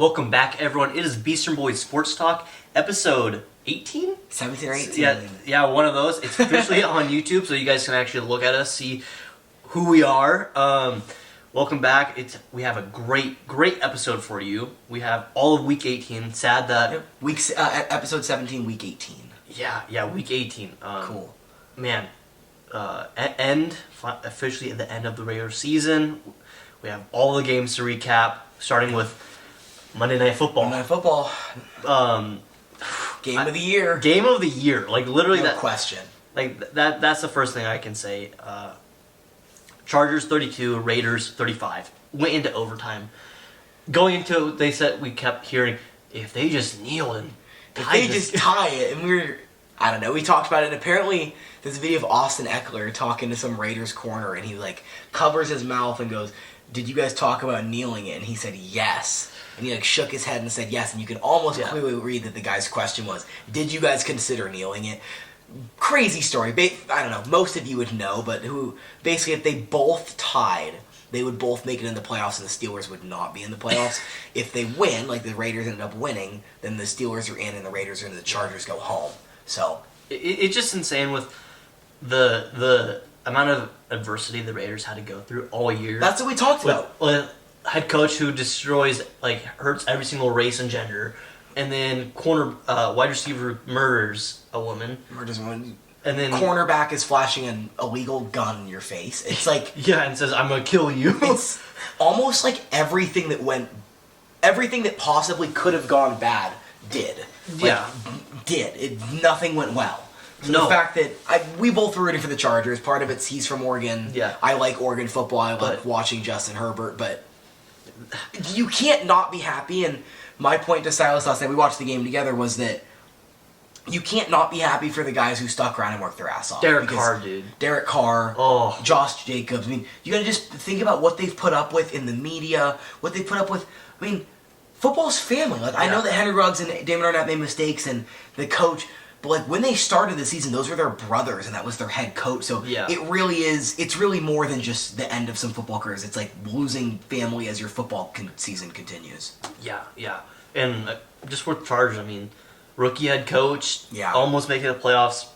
Welcome back, everyone. It is Beastern Boys Sports Talk, episode 18? 17 or 18. Yeah, one of those. It's officially on YouTube, so you guys can actually look at us, see who we are. Welcome back. We have a great episode for you. We have all of Week 18. Sad that... Episode 17, Week 18. Yeah, Week 18. Cool. Man, officially at the end of the regular season. We have all the games to recap, starting with Monday Night Football. Game of the year. Game of the year. Like, literally no question. Like, that's the first thing I can say. Chargers 32, Raiders 35. Went into overtime. Going into it, we kept hearing, if they just kneel and tie it, and I don't know, we talked about it, and apparently there's a video of Austin Eckler talking to some Raiders corner, and he, covers his mouth and goes, did you guys talk about kneeling it? And he said, yes. And he, shook his head and said yes, and you can almost clearly read that the guy's question was, did you guys consider kneeling it? Crazy story. I don't know, most of you would know, but basically if they both tied, they would both make it in the playoffs, and the Steelers would not be in the playoffs. If they win, like the Raiders ended up winning, then the Steelers are in and the Raiders are in, and the Chargers go home. So it's just insane with the amount of adversity the Raiders had to go through all year. That's what we talked about. With head coach who destroys, hurts every single race and gender, and then wide receiver murders a woman. And then cornerback is flashing an illegal gun in your face. It's and says, I'm gonna kill you. It's almost like everything that possibly could have gone bad did. Nothing went well. So the fact that we both were rooting for the Chargers, part of it's he's from Oregon. Yeah. I like Oregon football. I like watching Justin Herbert, but you can't not be happy. And my point to Silas last night, we watched the game together, was that you can't not be happy for the guys who stuck around and worked their ass off. Derek Carr, dude. Derek Carr, Josh Jacobs. I mean, you gotta just think about what they've put up with in the media, what they've put up with. I mean, football's family. I know that Henry Ruggs and Damon Arnett made mistakes, and the coach, but when they started the season, those were their brothers, and that was their head coach. So it really is. It's really more than just the end of some football careers. It's like losing family as your football season continues. Yeah. And just for Chargers, I mean, rookie head coach, almost making the playoffs.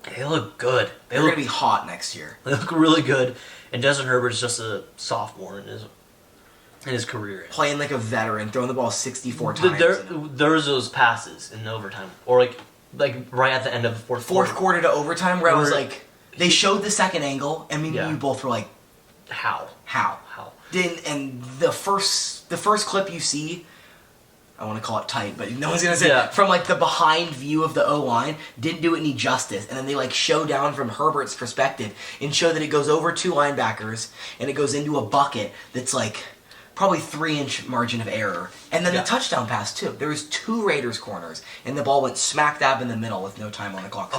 They look good. They're going to be hot next year. They look really good. And Justin Herbert's just a sophomore in his career. Playing like a veteran, throwing the ball 64 times. There's those passes in overtime. Or right at the end of the fourth quarter to overtime, where I was like, they showed the second angle, and maybe you both were like, How? And the first clip you see, I want to call it tight, but no one's going to say it, from the behind view of the O-line, didn't do it any justice. And then they show down from Herbert's perspective and show that it goes over two linebackers and it goes into a bucket that's probably 3-inch margin of error. And then the touchdown pass too. There was two Raiders corners and the ball went smack dab in the middle with no time on the clock.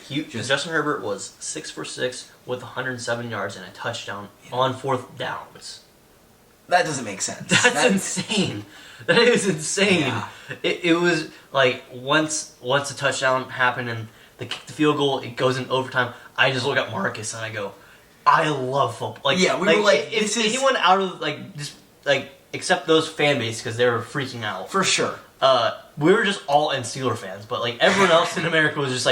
Justin Herbert was 6 for 6 with 107 yards and a touchdown on fourth downs. That doesn't make sense. That's insane. That is insane. Yeah. It was once the touchdown happened and the field goal, it goes in overtime, I just look at Marcus and I go, I love football. We were if anyone out of except those fan base, because they were freaking out. For sure. We were just all in Steeler fans, but everyone else in America was just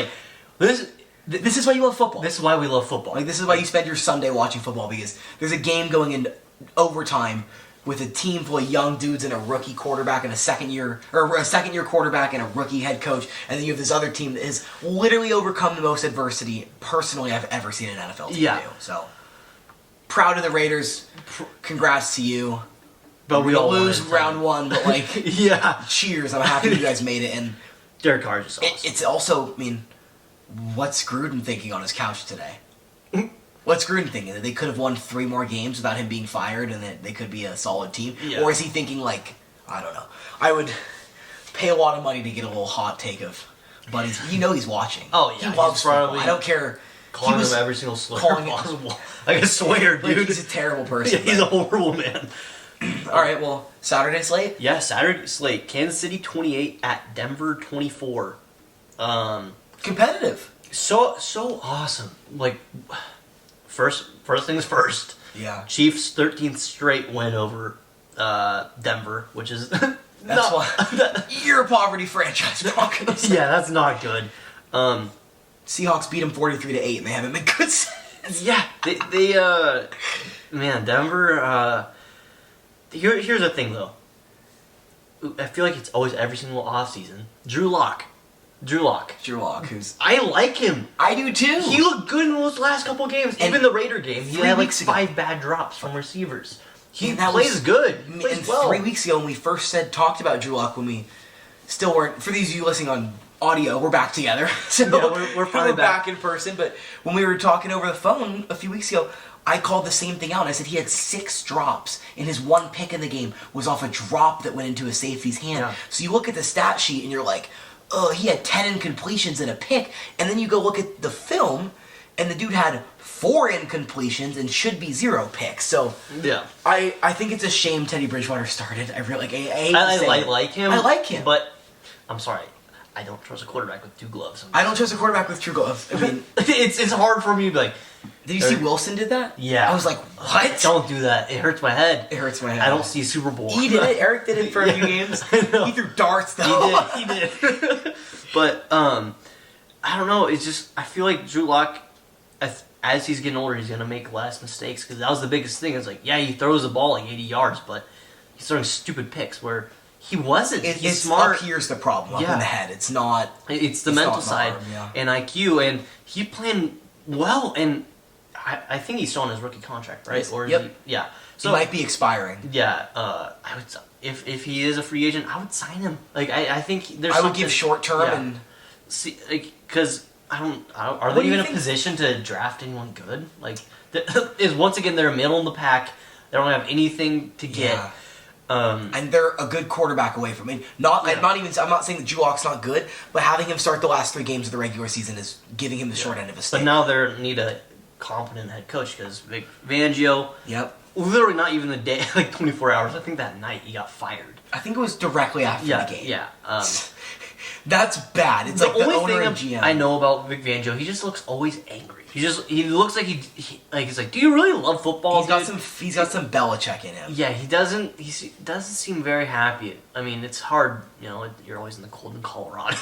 this is why you love football. This is why we love football. This is why you spend your Sunday watching football, because there's a game going in overtime with a team full of young dudes and a rookie quarterback and a second year quarterback and a rookie head coach, and then you have this other team that has literally overcome the most adversity personally I've ever seen an NFL team do. So proud of the Raiders. Congrats to you. But we all lose round one, but cheers. I'm happy you guys made it. And Derek Carr is awesome. It's also, what's Gruden thinking on his couch today? What's Gruden thinking? That they could have won 3 more games without him being fired and that they could be a solid team? Yeah. Or is he thinking I don't know. I would pay a lot of money to get a little hot take of Buddy's. He's watching. Oh, yeah. He loves football. I don't care. Calling him every single slur possible. I swear, dude. He's a terrible person. Yeah, he's a horrible man. All right, well, Saturday slate? Yeah, Saturday slate. Kansas City 28 at Denver 24. Competitive. So awesome. First things first. Yeah. Chiefs 13th straight win over Denver, which is That's why you're a poverty franchise, Broncos. Yeah, that's not good. Seahawks beat them 43-8, and they haven't been good since. Yeah, they man, Denver. Here's the thing though. I feel like it's always every single offseason. Drew Lock, who's... I like him. I do too. He looked good in those last couple games. And even the Raider game, he had like 5 bad drops from receivers. He plays good. He plays well. 3 weeks ago when we first talked about Drew Lock, when we still weren't... For these of you listening on audio, we're back together. So yeah, we're finally back in person. But when we were talking over the phone a few weeks ago, I called the same thing out. I said he had 6 drops, and his 1 pick in the game was off a drop that went into a safety's hand. Yeah. So you look at the stat sheet, and you're like, oh, he had 10 incompletions and a pick. And then you go look at the film, and the dude had 4 incompletions and should be 0 picks. So yeah, I think it's a shame Teddy Bridgewater started. I really I like him. I like him, but I'm sorry. I don't trust a quarterback with 2 gloves. I don't trust a quarterback with 2 gloves. I mean, it's hard for me to be like. Did you see Wilson did that? Yeah. I was like, what? Don't do that. It hurts my head. It hurts my head. I don't see Super Bowl. He did it. Eric did it for a few games. He threw darts though. He did. But I don't know. It's just I feel like Drew Lock, as he's getting older, he's gonna make less mistakes because that was the biggest thing. It's like he throws the ball like 80 yards, but he's throwing stupid picks where he wasn't. He's smart. Up here's the problem. Up in the head. It's not. It's the mental side and IQ, and he playing well. And I think he's still on his rookie contract, right? Or yep. Yeah. So he might be expiring. Yeah. I would. If he is a free agent, I would sign him. Like I think there's. I would give short term and see because I don't. Are they even in a position to draft anyone good? Like is once again they're middle in the pack. They don't have anything to get. Yeah. And they're a good quarterback away from it. I'm not saying that Drew Lock's not good, but having him start the last 3 games of the regular season is giving him the short end of a stick. But now they need a competent head coach because Vic Fangio. Yep. Literally not even the day, like 24 hours. I think that night he got fired. I think it was directly after the game. Yeah. That's bad. It's the like the owner and GM. I know about Vic Fangio, he just looks always angry. He looks like he's like, do you really love football? He's got some Belichick in him. Yeah, he doesn't seem very happy. I mean, it's hard, you're always in the cold in Colorado.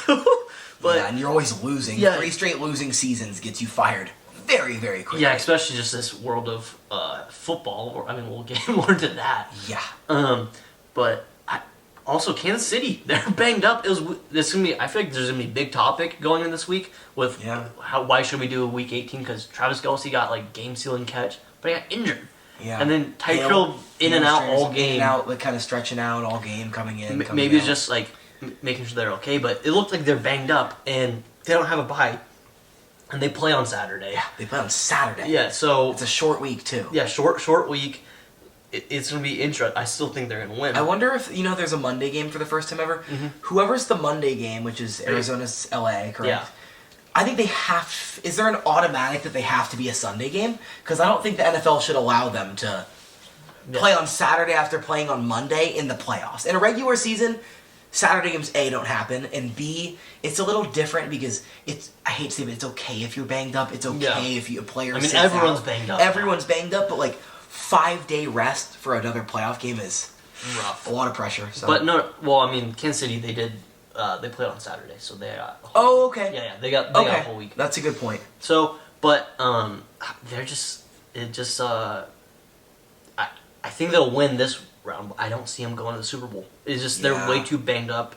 But and you're always losing. Yeah. 3 straight losing seasons gets you fired very, very quickly. Yeah, especially just this world of football. We'll get more into that. Yeah. But also Kansas City, they're banged up. I feel like there's gonna be a big topic going in this week with why should we do a week 18? Because Travis Kelce got like game sealing catch, but he got injured. Yeah. And then Tyreek Hill in and out all game. In and out, like kind of stretching out all game, coming in. Maybe it's just like making sure they're okay, but it looked like they're banged up and they don't have a bye. And they play on Saturday. Yeah, they play on Saturday. Yeah, so it's a short week too. Yeah, short week. It's going to be interesting. I still think they're going to win. I wonder if, there's a Monday game for the first time ever. Mm-hmm. Whoever's the Monday game, which is Arizona's LA, correct? Yeah. I think they is there an automatic that they have to be a Sunday game? Because I don't think the NFL should allow them to play on Saturday after playing on Monday in the playoffs. In a regular season, Saturday games, A, don't happen, and B, it's a little different because I hate to say it, but it's okay if you're banged up. It's okay if a player sits everyone's out. banged up. Everyone's banged up, but like 5-day rest for another playoff game is rough. A lot of pressure. So. But Kansas City, they did. They played on Saturday, so they got. Okay. Yeah, they got a whole week. That's a good point. So, but they're just. I think they'll win this round. But I don't see them going to the Super Bowl. It's just they're way too banged up.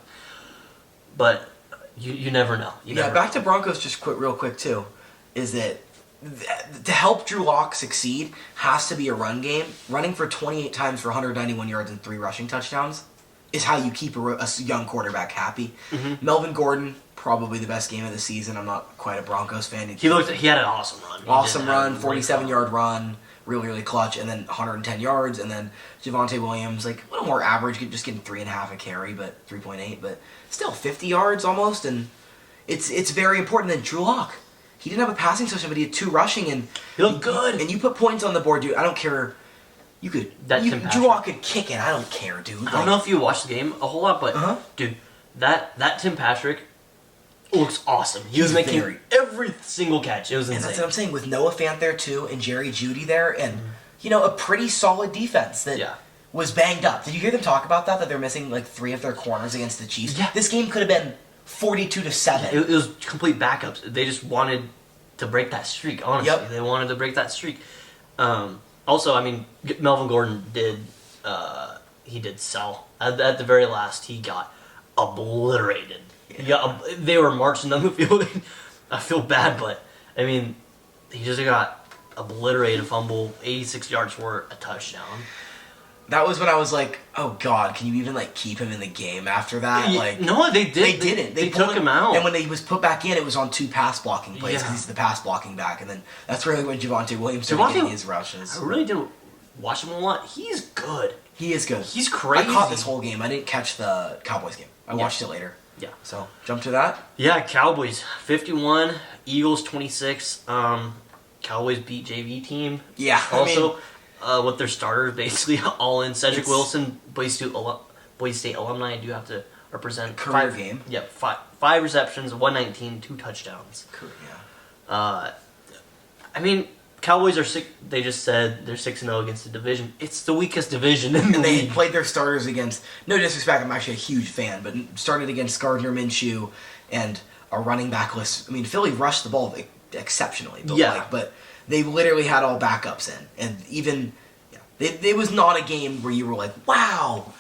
But you never know. Back to Broncos, just real quick too, is that. To help Drew Lock succeed has to be a run game. Running for 28 times for 191 yards and 3 rushing touchdowns is how you keep a young quarterback happy. Mm-hmm. Melvin Gordon, probably the best game of the season. I'm not quite a Broncos fan. He had an awesome run. 47-yard run, really, really clutch, and then 110 yards, and then Javonte Williams, like a little more average, just getting 3.5 a carry, but 3.8, but still 50 yards almost, and it's very important. Then Drew Lock. He didn't have a passing touchdown, but he had 2 rushing, and he looked good. And you put points on the board, dude. I don't care. Drew Lock could kick it. I don't care, dude. I don't know if you watched the game a whole lot, but dude, that Tim Patrick looks awesome. He was making every single catch. It was insane. And that's what I'm saying. With Noah Fant there too, and Jerry Jeudy there, and a pretty solid defense. was banged up. Did you hear them talk about that? That they're missing like 3 of their corners against the Chiefs. Yeah. This game could have been 42-7. It was complete backups. They just wanted to break that streak. Honestly, Yep. they wanted to break that streak. Also, I mean, Melvin Gordon did. He did sell at the very last. He got obliterated. Yeah, they were marching down the field. I feel bad, but I mean, he just got obliterated. Fumble, 86 yards for a touchdown. That was when I was like, oh God, can you even like keep him in the game after that? Like, no, they did. They didn't. They took him out. And when he was put back in, it was on 2 pass blocking plays because Yeah. he's the pass blocking back. And then that's really when Javonte Williams started getting his rushes. I really didn't watch him a lot. He's good. He is good. He's crazy. I caught this whole game. I didn't catch the Cowboys game. I watched it later. Yeah. So jump to that. Yeah, Cowboys 51, Eagles 26. Cowboys beat JV team. Yeah. Also, with their starters basically all in. Cedric It's- Wilson, Boise State alumni. I do have to represent. Career game. Yep, five receptions, 119, 2 touchdowns. Yeah. I mean, Cowboys are sick. They just said they're 6-0 against the division. It's the weakest division in the And they league. played their starters against, no disrespect, I'm actually a huge fan, but started against Gardner Minshew and a running back list. I mean, Philly rushed the ball exceptionally, but, Yeah. but they literally had all backups in. And even, it was not a game where you were like, wow,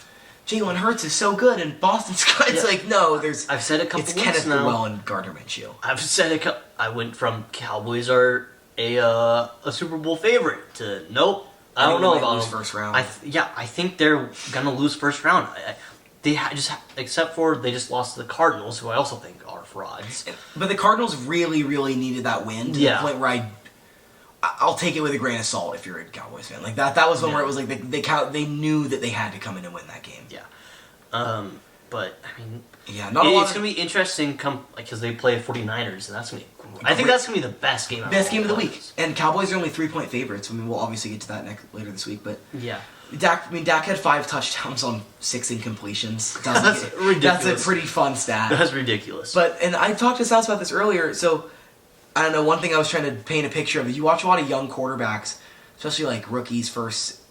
Jalen Hurts is so good, and Boston Scott. It's like, no, I've said a couple it's weeks Kenneth now. Llewellyn and Gardner Minshew. I've said I went from Cowboys are a Super Bowl favorite to nope. I don't know about lose them. first round. I think they're gonna lose first round. Except for they just lost to the Cardinals, who I also think are frauds. But the Cardinals really, really needed that win to the point where I'll take it with a grain of salt if you're a Cowboys fan. Like that was one where it was like they knew that they had to come in and win that game. Yeah. But I mean, it's gonna be interesting because they play 49ers, and that's gonna be. I think that's gonna be the best game. Best game of the week. And Cowboys are only 3-point favorites. I mean, we'll obviously get to that later this week, but yeah. Dak had 5 touchdowns on 6 incompletions. That's ridiculous. That's a pretty fun stat. That's ridiculous. And I talked to Silas about this earlier. So I don't know. One thing I was trying to paint a picture of. You watch a lot of young quarterbacks, especially like rookies, first,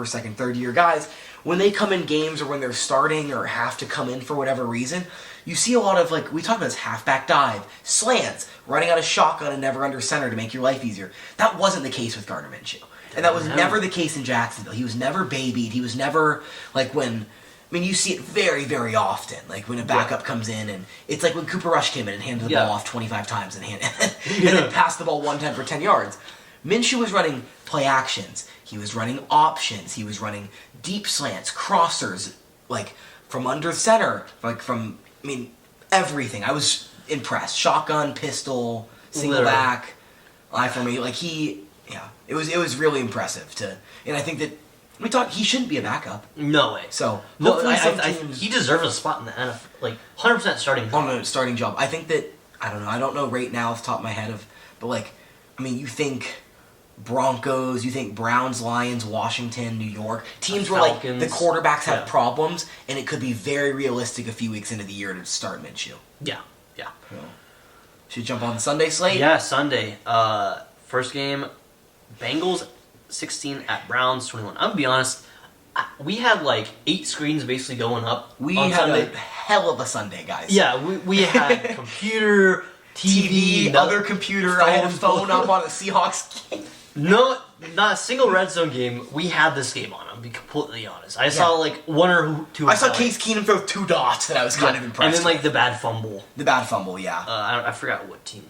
second, third year guys. When they come in games or when they're starting or have to come in for whatever reason, you see a lot of, like, we talk about this halfback dive, slants, running out of shotgun and never under center to make your life easier. That wasn't the case with Gardner Minshew. And that was never the case in Jacksonville. He was never babied. He was never, like, you see it very, very often. Like, when a backup comes in, and it's like when Cooper Rush came in and handed the ball off 25 times and then passed the ball one time for 10 yards. Minshew was running play actions. He was running options. He was running deep slants, crossers, like, from under center, everything. I was impressed. Shotgun, pistol, single back, eye for me. Like, it was really impressive and I think that he shouldn't be a backup. No way. So, he deserves a spot in the NFL, like 100% starting. On a starting job. I think that, I don't know right now off the top of my head but you think Broncos, you think Browns, Lions, Washington, New York, teams where like the quarterbacks have problems, and it could be very realistic a few weeks into the year to start Minshew. Yeah. So, should we jump on the Sunday slate? Yeah, Sunday. First game, Bengals 16 at Browns 21. I'm gonna be honest, we had like 8 screens basically going up. We on had Sunday. a hell of a Sunday, guys. Yeah, we had computer, TV, other computer. I had a phone up on a Seahawks game. No, not a single red zone game. We had this game on. I'll be completely honest. I saw like 1 or 2. I saw Case Keenum throw 2 dots, and I was kind of impressed. And then like the bad fumble. Yeah. I forgot what team.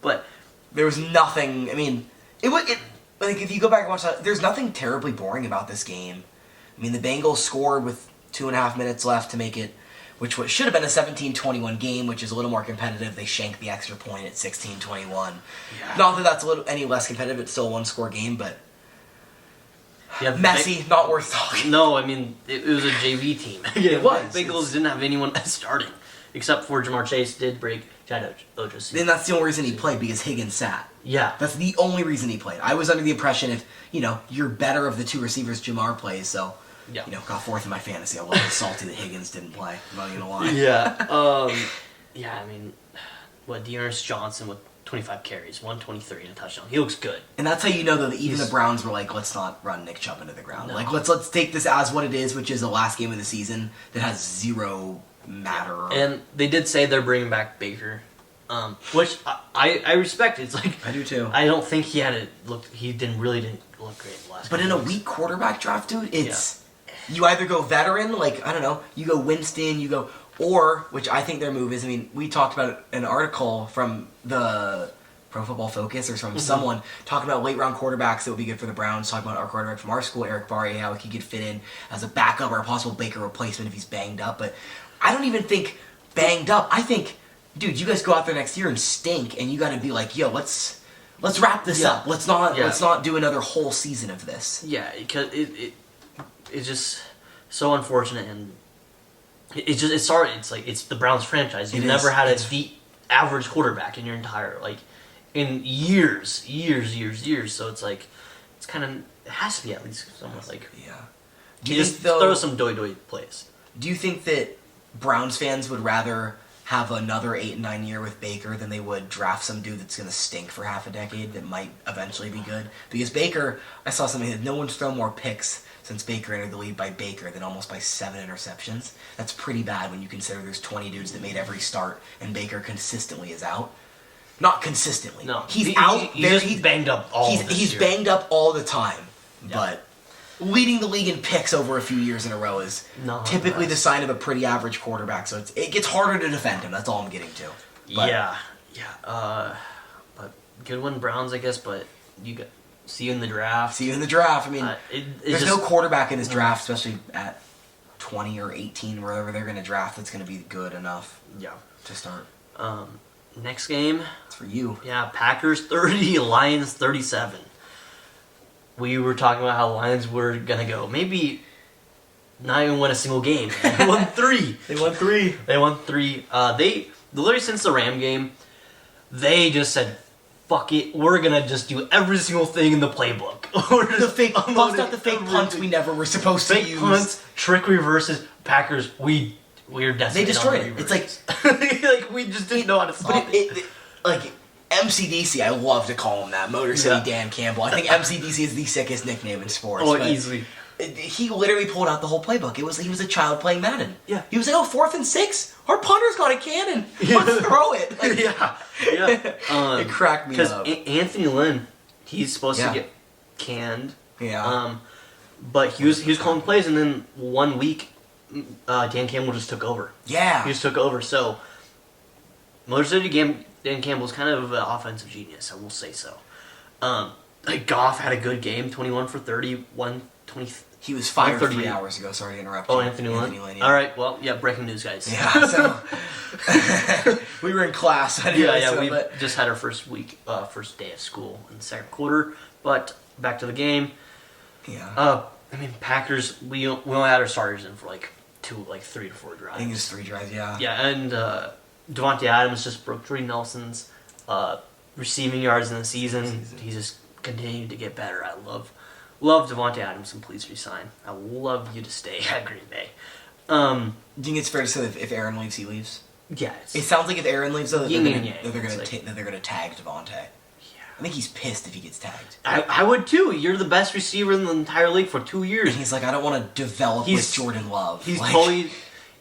But there was nothing. I mean, if you go back and watch that, there's nothing terribly boring about this game. I mean, the Bengals scored with 2.5 minutes left to make it, which should have been a 17-21 game, which is a little more competitive. They shanked the extra point at 16-21. Yeah. Not that that's any less competitive. It's still a 1-score game, but messy, not worth talking. No, I mean, it was a JV team. It was. Bengals didn't have anyone starting, except for Jamar Chase did break Chad Ochocinco. Then that's the only reason he played, because Higgins sat. Yeah. That's the only reason he played. I was under the impression if, you're better of the 2 receivers, Jamar plays, so... Yeah. Got 4th in my fantasy. I was salty that Higgins didn't play. I'm not gonna lie. Yeah. I mean, Dearness Johnson with 25 carries, 123 and a touchdown. He looks good. And that's how you know that even the Browns were like, let's not run Nick Chubb into the ground. No. Like let's take this as what it is, which is the last game of the season that has zero matter. And they did say they're bringing back Baker, which I respect. It's like I do too. I don't think he didn't look great in the last. But in a weak quarterback draft, dude, it's you either go veteran, like I don't know, you go Winston, you go. Or, which I think their move is, I mean, we talked about an article from the Pro Football Focus or from someone talking about late round quarterbacks that would be good for the Browns, talking about our quarterback from our school, Eric Barry, how he could fit in as a backup or a possible Baker replacement if he's banged up. But I don't even think banged up. I think, dude, you guys go out there next year and stink, and you got to be like, yo, let's wrap this up. Let's not do another whole season of this. Yeah, because it's just so unfortunate and. It's like it's the Browns franchise. You've never had the average quarterback in your entire in years. So it's like it's kind of it has to be at least somewhat like Do you just think, though, throw some doy plays. Do you think that Browns fans would rather have another 8 and 9 year with Baker than they would draft some dude that's going to stink for half a decade that might eventually be good? Because Baker, I saw something that no one's thrown more picks since Baker entered the league by Baker than almost by 7 interceptions. That's pretty bad when you consider there's 20 dudes that made every start and Baker consistently is out. Not consistently. No, he's out. He's banged up all. He's banged up all the time, but leading the league in picks over a few years in a row is typically the sign of a pretty average quarterback. So it gets harder to defend him. That's all I'm getting to. But, but good one, Browns, I guess. But see you in the draft. See you in the draft. I mean, there's no quarterback in this draft, especially at 20 or 18, wherever they're going to draft, that's going to be good enough. To start. Next game. It's for you. Yeah, Packers 30, Lions 37. We were talking about how Lions were gonna go. Maybe not even win a single game. They won 3. They won 3. They literally since the Ram game, they just said, "Fuck it, we're gonna just do every single thing in the playbook." Bust out the fake punts we never were supposed to use. Fake punts, trick reverses. Packers, we're desperate. They destroyed it. It's like we just didn't know how to stop it. Like MCDC, I love to call him that. Motor City Dan Campbell. I think MCDC is the sickest nickname in sports. Oh, easily. He literally pulled out the whole playbook. He was a child playing Madden. Yeah. He was like, 4th and 6. Our punter's got a cannon. Let's throw it. It cracked me up. Because Anthony Lynn, he's supposed to get canned. Yeah. But he was calling plays, and then 1 week, Dan Campbell just took over. Yeah. He just took over. So, Motor City Dan Campbell's kind of an offensive genius, I will say so. Goff had a good game, 21 for 30, 120. He was fired 3 hours ago. Sorry to interrupt you. Oh, Anthony Lynn? Yeah. All right, well, breaking news, guys. Yeah, so we were in class. Anyway, we just had our first day of school in the second quarter. But back to the game. Yeah. Packers, we only had our starters in for 3 to 4 drives. I think it was 3 drives, yeah. Yeah, and Devontae Adams just broke Jordy Nelson's receiving yards in the season. He's just continued to get better. I love Devontae Adams, and please resign. I love you to stay at Green Bay. Do you think it's fair to say that if Aaron leaves, he leaves? Yeah. It sounds like if Aaron leaves, though, they're going to tag Devontae. Yeah. I think he's pissed if he gets tagged. I would too. You're the best receiver in the entire league for 2 years. And he's like, I don't want to develop with Jordan Love.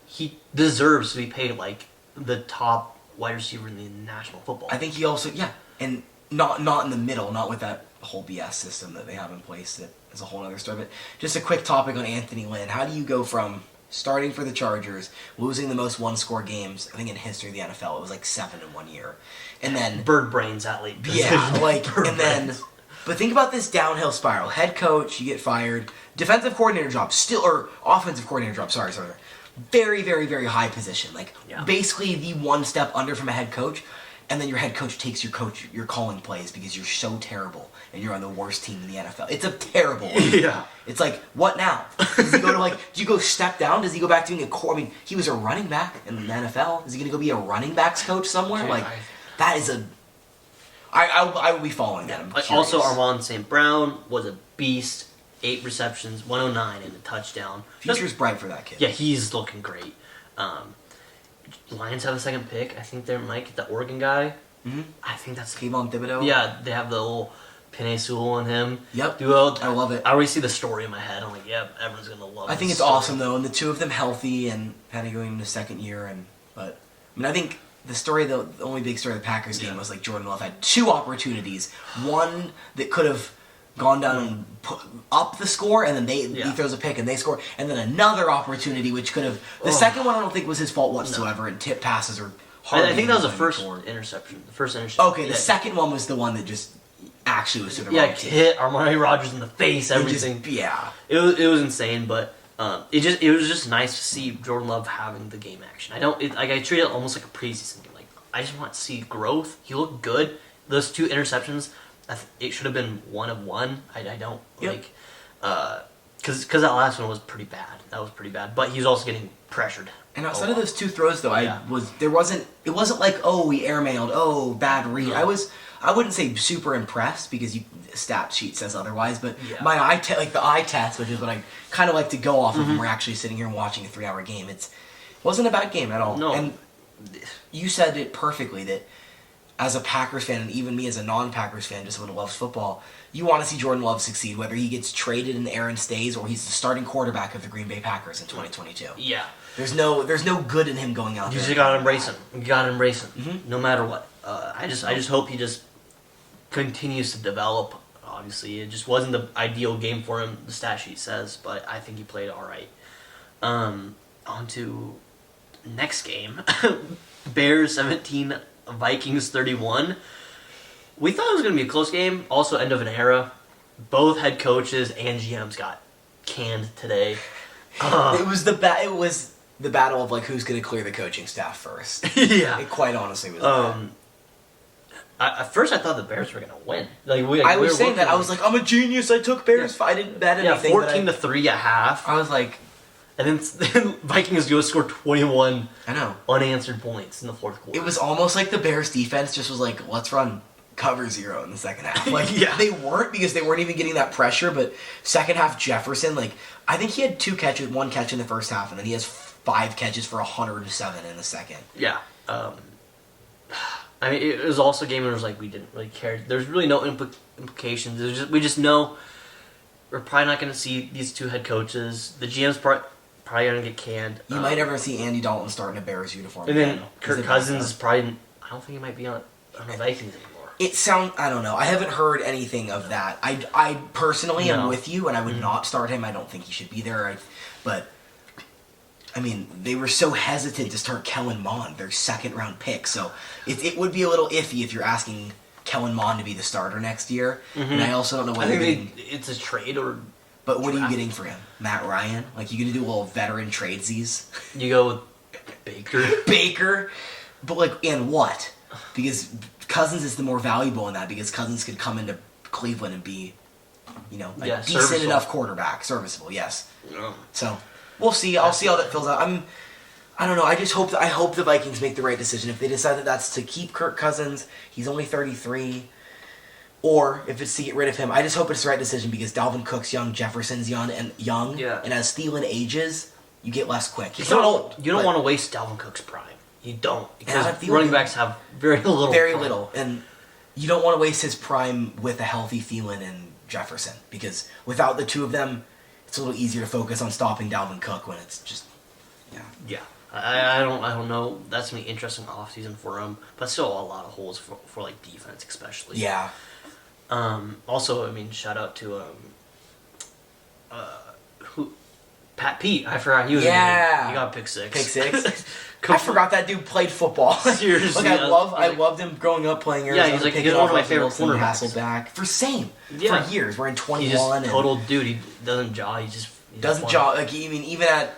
He deserves to be paid like the top wide receiver in the National Football League. I think he also, and not in the middle, not with that whole BS system that they have in place that is a whole other story. But just a quick topic on Anthony Lynn. How do you go from starting for the Chargers, losing the most one-score games, I think in history of the NFL, it was 7 in 1 year, and then bird brains that late. But think about this downhill spiral. Head coach, you get fired. Defensive coordinator job, or offensive coordinator job. Sorry. Very, very, very high position. Basically the one step under from a head coach. And then your head coach takes your calling plays because you're so terrible and you're on the worst team in the NFL. It's a terrible one. Yeah. It's like, what now? Does he go to do you go step down? Does he go back to being he was a running back in the NFL. Is he going to go be a running backs coach somewhere? That is I will be following that. Also, Armand St. Brown was a beast. 8 receptions, 109 and a touchdown. Future's bright for that kid. Yeah, he's looking great. Lions have a second pick. I think they might get the Oregon guy. Mm-hmm. I think that's Kayvon Thibodeau. Yeah, they have the little Penei Sewell on him. Yep. Duo. I love it. I already see the story in my head. I'm like, yeah, everyone's gonna love. I think this it's story. awesome though, and the two of them healthy and kind of going into second year. But I mean, I think the story, the only big story of the Packers game was like Jordan Love had two opportunities. One that could have gone down and put up the score, and then he throws a pick and they score, and then another opportunity which could have. The second one I don't think was his fault whatsoever, and tip passes are hard. I think that was the first interception. The first interception. Okay, the second one was the one that just actually was super. Hit Armani Rogers in the face. Everything. It was insane, but. It was just nice to see Jordan Love having the game action. I treat it almost like a preseason game. Like I just want to see growth. He looked good. Those two interceptions, it should have been 1 of 1. I don't like because that last one was pretty bad. That was pretty bad. But he's also getting pressured. And outside of those two throws though, it wasn't like we airmailed, bad read. No. I wouldn't say super impressed because stat sheet says otherwise, but my eye the eye test, which is what I kind of like to go off of when we're actually sitting here and watching a 3-hour game. It wasn't a bad game at all. No. And you said it perfectly that as a Packers fan, and even me as a non-Packers fan, just someone who loves football, you want to see Jordan Love succeed, whether he gets traded and Aaron stays or he's the starting quarterback of the Green Bay Packers in 2022. Yeah. There's no good in him going out there. You just gotta embrace him. You gotta embrace him, no matter what. I just hope he just continues to develop. Obviously, it just wasn't the ideal game for him. The stat sheet says, but I think he played all right. On to next game, Bears 17, Vikings 31. We thought it was gonna be a close game. Also, end of an era. Both head coaches and GMs got canned today. It was the battle of like who's going to clear the coaching staff first. Yeah, it quite honestly was. At first, I thought the Bears were going to win. I was saying that. I was like, I'm a genius. I took Bears. I didn't bet anything. 14-3 at half. I was like, and then Vikings go score 21. I know, unanswered points in the fourth quarter. It was almost like the Bears defense just was like, let's run cover 0 in the second half. Like they weren't because they weren't even getting that pressure. But second half Jefferson, I think he had 1 catch in the first half, and then he has 5 catches for 107 in the second. Yeah. I mean, it was also a game where it was we didn't really care. There's really no implications. We just know we're probably not going to see these two head coaches. The GM's probably going to get canned. You might never see Andy Dalton start in a Bears uniform. And then Kirk Cousins is probably... I don't think he might be on the Vikings anymore. I don't know. I haven't heard anything of that. I personally am with you, and I would not start him. I don't think he should be there. But, I mean, they were so hesitant to start Kellen Mond, their second-round pick. So it would be a little iffy if you're asking Kellen Mond to be the starter next year. Mm-hmm. And I also don't know whether it's a trade or... But what are you getting for him? Matt Ryan? You going to do a little veteran tradesies? You go with Baker. Baker? But, and what? Because Cousins is the more valuable in that because Cousins could come into Cleveland and be, a decent enough quarterback. Serviceable, yes. Yeah. So, we'll see. I'll see how that fills out. I don't know. I just hope I hope the Vikings make the right decision. If they decide that that's to keep Kirk Cousins, he's only 33, or if it's to get rid of him, I just hope it's the right decision because Dalvin Cook's young, Jefferson's young, and as Thielen ages, you get less quick. He's not old. You don't want to waste Dalvin Cook's prime. You don't. Because running backs have very little. Very little. And you don't want to waste his prime with a healthy Thielen and Jefferson. Because without the two of them, it's a little easier to focus on stopping Dalvin Cook when it's just... Yeah. I don't know. That's going to be interesting offseason for him. But still a lot of holes for defense especially. Yeah. Also, I mean, shout out to... Pat Pete. I forgot he was in there. He got pick 6. Pick 6? I forgot that dude played football. Seriously, I loved him growing up playing Arizona. Yeah, he's one of my favorite cornerbacks. Hasselback for years. We're in 21. He's just total dude. He doesn't jaw. He doesn't jaw. Even at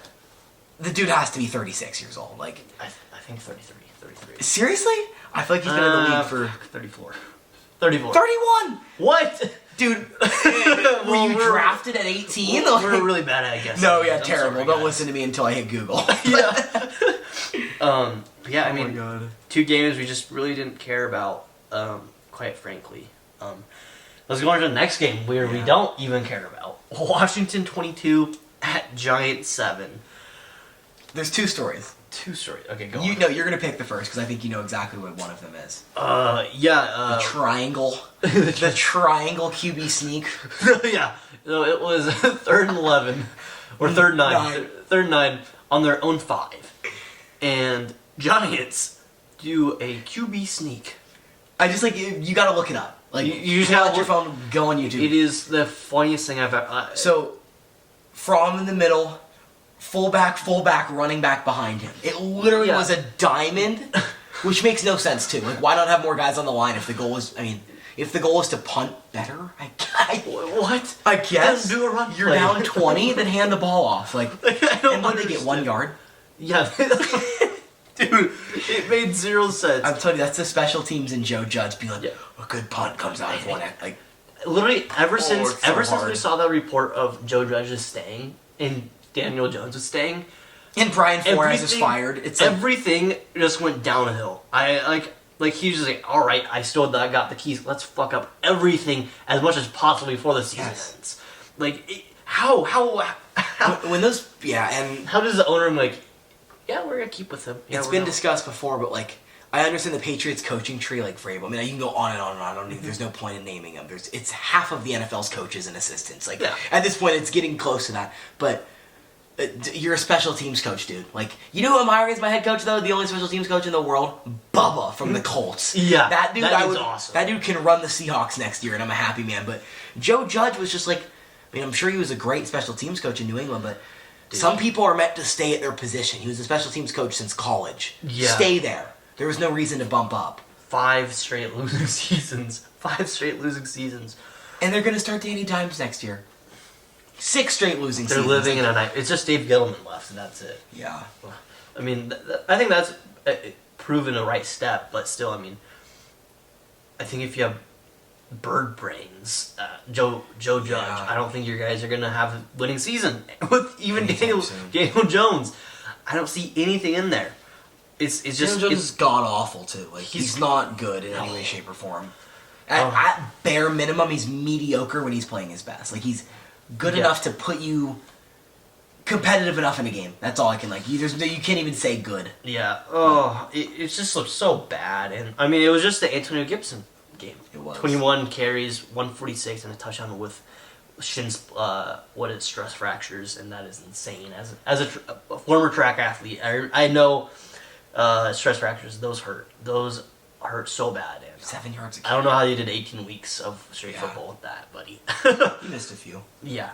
the dude has to be 36 years old. I think 33. Seriously? I feel like he's been in the league for 34. 31. What? Dude, were you drafted at 18? We're really bad at guessing. No, yeah, terrible. Sorry, don't listen to me until I hit Google. I mean, 2 games we just really didn't care about, quite frankly. Let's go on to the next game where we don't even care about. Washington 22 at Giants 7. There's two stories. Two stories. Okay, go You on. know, you're gonna pick the first because I think you know exactly what one of them is. The Triangle. The triangle QB sneak. Yeah. No, it was 3rd and 11 or 3rd and 9. 3rd and 9 on their own 5, and Giants do a QB sneak. I just like you gotta look it up. Like You just pull gotta out your phone, go on YouTube. It is the funniest thing I've ever. So, Fromm in the middle, fullback, running back behind him. It literally was a diamond, which makes no sense too. Like, why not have more guys on the line if the goal is? I mean, if the goal is to punt better, What? I guess Then do a run you're play. down 20, then hand the ball off. Like, I don't and when they get understand. 1 yard. Yeah, dude, it made zero sense. I'm telling you, that's the special teams and Joe Judge being like, Yeah. a good punt comes out of one end. Like, Literally, ever it's since so we hard. saw that report of Joe Judge is staying and Daniel Jones is staying, and Brian Flores is everything- fired. It's like, everything just went downhill. I like he's just like, all right, I got the keys. Let's fuck up everything as much as possible before the season ends. Like, how when those, and how does the owner like? Yeah, we're gonna keep with him. Yeah, it's we're been gonna- discussed before, but like, I understand the Patriots coaching tree like Vrabel. I mean, you can go on and on and on. I don't need, there's no point in naming them. It's half of the NFL's coaches and assistants. Like, at this point, it's getting close to that. But you're a special teams coach, dude. Like, you know who I'm hiring as my head coach, though? The only special teams coach in the world? Bubba from the Colts. Yeah, that dude, that dude's awesome. That dude can run the Seahawks next year, and I'm a happy man. But Joe Judge was just like, I mean, I'm sure he was a great special teams coach in New England, but some people are meant to stay at their position. He was a special teams coach since college. Yeah. Stay there. There was no reason to bump up. 5 straight losing seasons. 5 straight losing seasons. And they're going to start Danny Dimes next year. 6 straight losing They're seasons. living in a night. It's just Dave Gettleman left, and that's it. Yeah. I mean, I think that's proven a right step, but still, I mean, I think if you have bird brains, Joe Judge, Yeah. I don't think you guys are gonna have a winning season with even Anytime soon. Daniel Jones. I don't see anything in there. It's just Daniel Jones is god awful too. Like He's- he's not good in any way, shape, or form. Oh. At bare minimum, he's mediocre when he's playing his best. Like he's good Yeah. enough to put you competitive enough in a game. That's all I can like. You can't even say good. yeah. Oh, it just looks so bad, and I mean, it was just the Antonio Gibson game. It was 21 carries, 146, and a touchdown with stress fractures, and that is insane. As a former track athlete, I know stress fractures. Those hurt. Those hurt so bad. And 7 yards. I don't know how you did 18 weeks of straight Yeah. football with that, buddy. He missed a few. Yeah.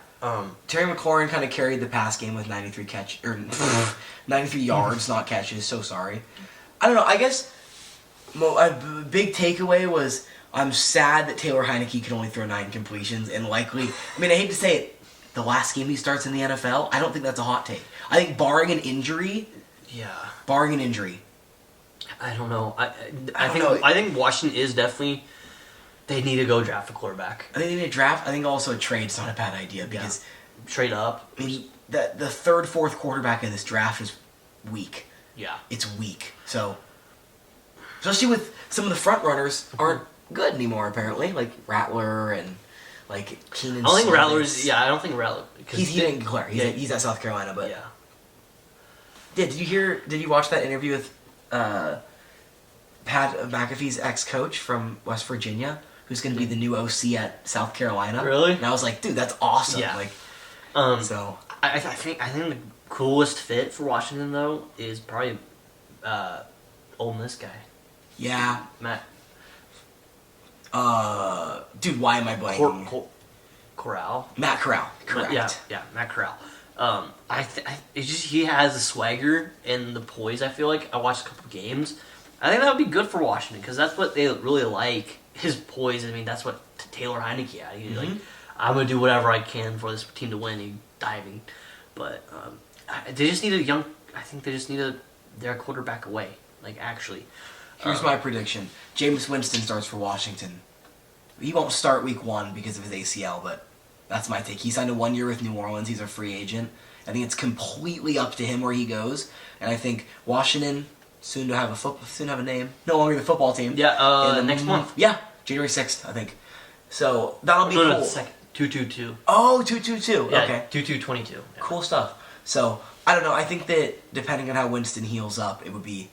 Terry McLaurin kind of carried the pass game with 93 yards, not catches. So sorry. I don't know. I guess a big takeaway was I'm sad that Taylor Heineke can only throw 9 completions, and likely. I mean, I hate to say it, the last game he starts in the NFL. I don't think that's a hot take. I think barring an injury, I don't know. I don't know. I think Washington is definitely. They need to go draft a quarterback. I think they need a draft. I think also a trade's not a bad idea because Trade up. I mean the third, fourth quarterback in this draft is weak. Yeah. It's weak. So, especially with some of the front runners aren't good anymore. Apparently, like Rattler and like Keenan. I don't think Sanders. Rattler's. Yeah, I don't think Rattler. He didn't declare. He's at South Carolina, but Yeah. Did you watch that interview with Pat McAfee's ex-coach from West Virginia, who's going to be the new OC at South Carolina? Really? And I was like, dude, that's awesome. Yeah. Like, so I think the coolest fit for Washington though is probably Ole Miss guy yeah, Matt dude, why am I blanking? Corral. Matt Corral, correct. Yeah, Matt Corral. It's just he has the swagger and the poise. I feel like I watched a couple of games. I think that would be good for Washington because that's what they really like. His poise. I mean, that's what Taylor Heineke had. He's like, I'm gonna do whatever I can for this team to win. He's diving, but they just need a young. I think they just need their quarterback away. Like actually. Here's my prediction: Jameis Winston starts for Washington. He won't start week 1 because of his ACL, but that's my take. He signed a 1 year with New Orleans. He's a free agent. I think it's completely up to him where he goes, and I think Washington soon to have a name. No longer the football team. Yeah, next month. Yeah, January 6th, I think. So that'll be cool. No, second. 2-2-2. Oh, 2-2-2. Yeah, Okay. 2-2-22. Yeah. Cool stuff. So I don't know. I think that depending on how Winston heals up, it would be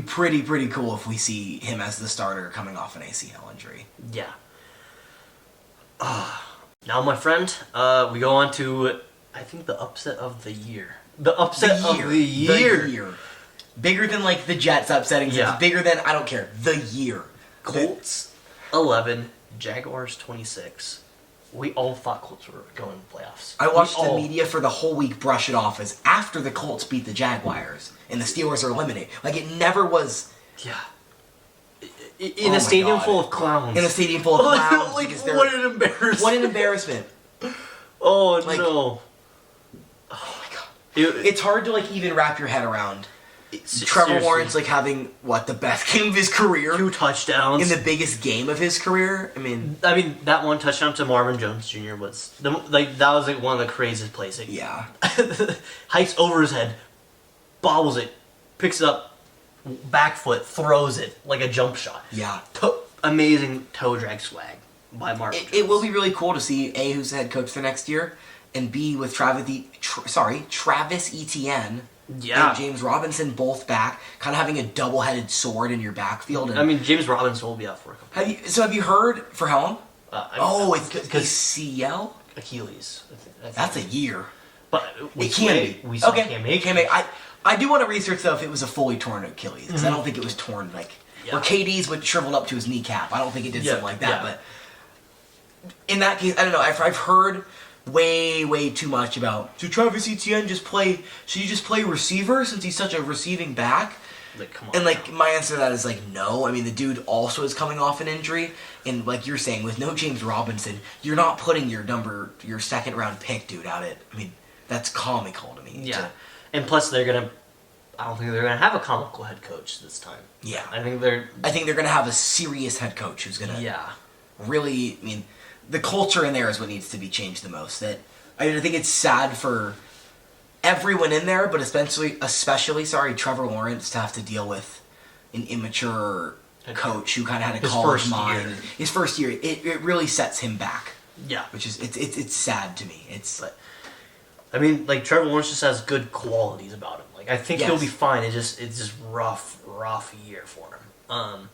pretty cool if we see him as the starter coming off an ACL injury. Yeah. Now, my friend, we go on to, I think, the upset of the year. The upset of the year. The year. Bigger than, like, the Jets upsetting. Yeah. It's bigger than, I don't care, the year. Colts 11, Jaguars 26. We all thought Colts were going to playoffs. I watched the media for the whole week brush it off as after the Colts beat the Jaguars and the Steelers are eliminated. Like, it never was... Yeah. In a stadium full of clowns. In a stadium full of clowns. Like, what an embarrassment. What an embarrassment. Oh, like, no. Oh, my God. It's hard to, like, even wrap your head around. Trevor Lawrence, like, having, the best game of his career? 2 touchdowns. In the biggest game of his career? I mean, that one touchdown to Marvin Jones Jr. was, that was, like, one of the craziest plays. Like, yeah. Hikes over his head, bobbles it, picks it up, back foot, throws it like a jump shot. Yeah. Amazing toe drag swag by Marvin Jones. It will be really cool to see, A, who's the head coach for next year, and B, with Travis Etienne... Yeah. And James Robinson both back, kind of having a double-headed sword in your backfield. And I mean, James Robinson will be out for a couple. Have you heard for how long? It's ACL? Achilles. That's a year. But it can be. We saw Can make. I do want to research though if it was a fully torn Achilles because I don't think it was torn where KD's would shriveled up to his kneecap. I don't think it did something like that. But in that case, I don't know. I've heard way too much about. Should Travis Etienne should he just play receiver since he's such a receiving back? Like, come on. And my answer to that is no. I mean, the dude also is coming off an injury, and like you're saying, with no James Robinson, you're not putting your second round pick dude out at. I mean, that's comical to me. Yeah, and plus I don't think they're gonna have a comical head coach this time. Yeah, I think they're gonna have a serious head coach who's gonna. Yeah. Really, I mean, the culture in there is what needs to be changed the most. I think it's sad for everyone in there, but especially Trevor Lawrence to have to deal with an immature coach who kind of had a college mind. His first year, it really sets him back. Yeah, which is it's sad to me. I mean, Trevor Lawrence just has good qualities about him. I think he'll be fine. It's just rough year for him.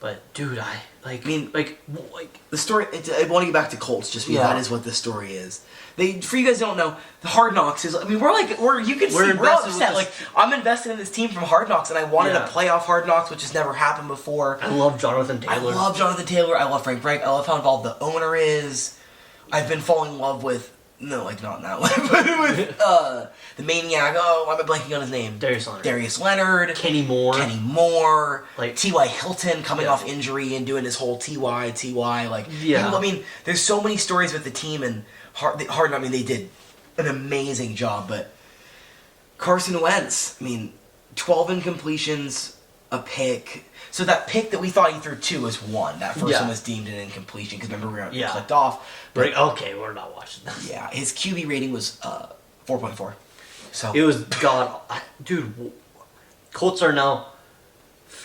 But dude, the story. I want to get back to Colts just because that is what the story is. For you guys who don't know, the Hard Knocks is. I mean, we're upset. I'm invested in this team from Hard Knocks, and I wanted a playoff Hard Knocks, which has never happened before. I love Jonathan Taylor. I love Frank Reich. I love how involved the owner is. I've been falling in love with. No, not in that way, but with the Maniac. Oh, why am I blanking on his name? Darius Leonard. Kenny Moore. T.Y. Hilton coming off injury and doing his whole T.Y. I mean, there's so many stories with the team and Hard. I mean, they did an amazing job, but Carson Wentz. I mean, 12 incompletions, a pick. So that pick that we thought he threw 2 was 1. That first one was deemed an incompletion because remember we were clicked off. But, okay, we're not watching that. Yeah, his QB rating was 4.4. So it was gone, dude. Colts are now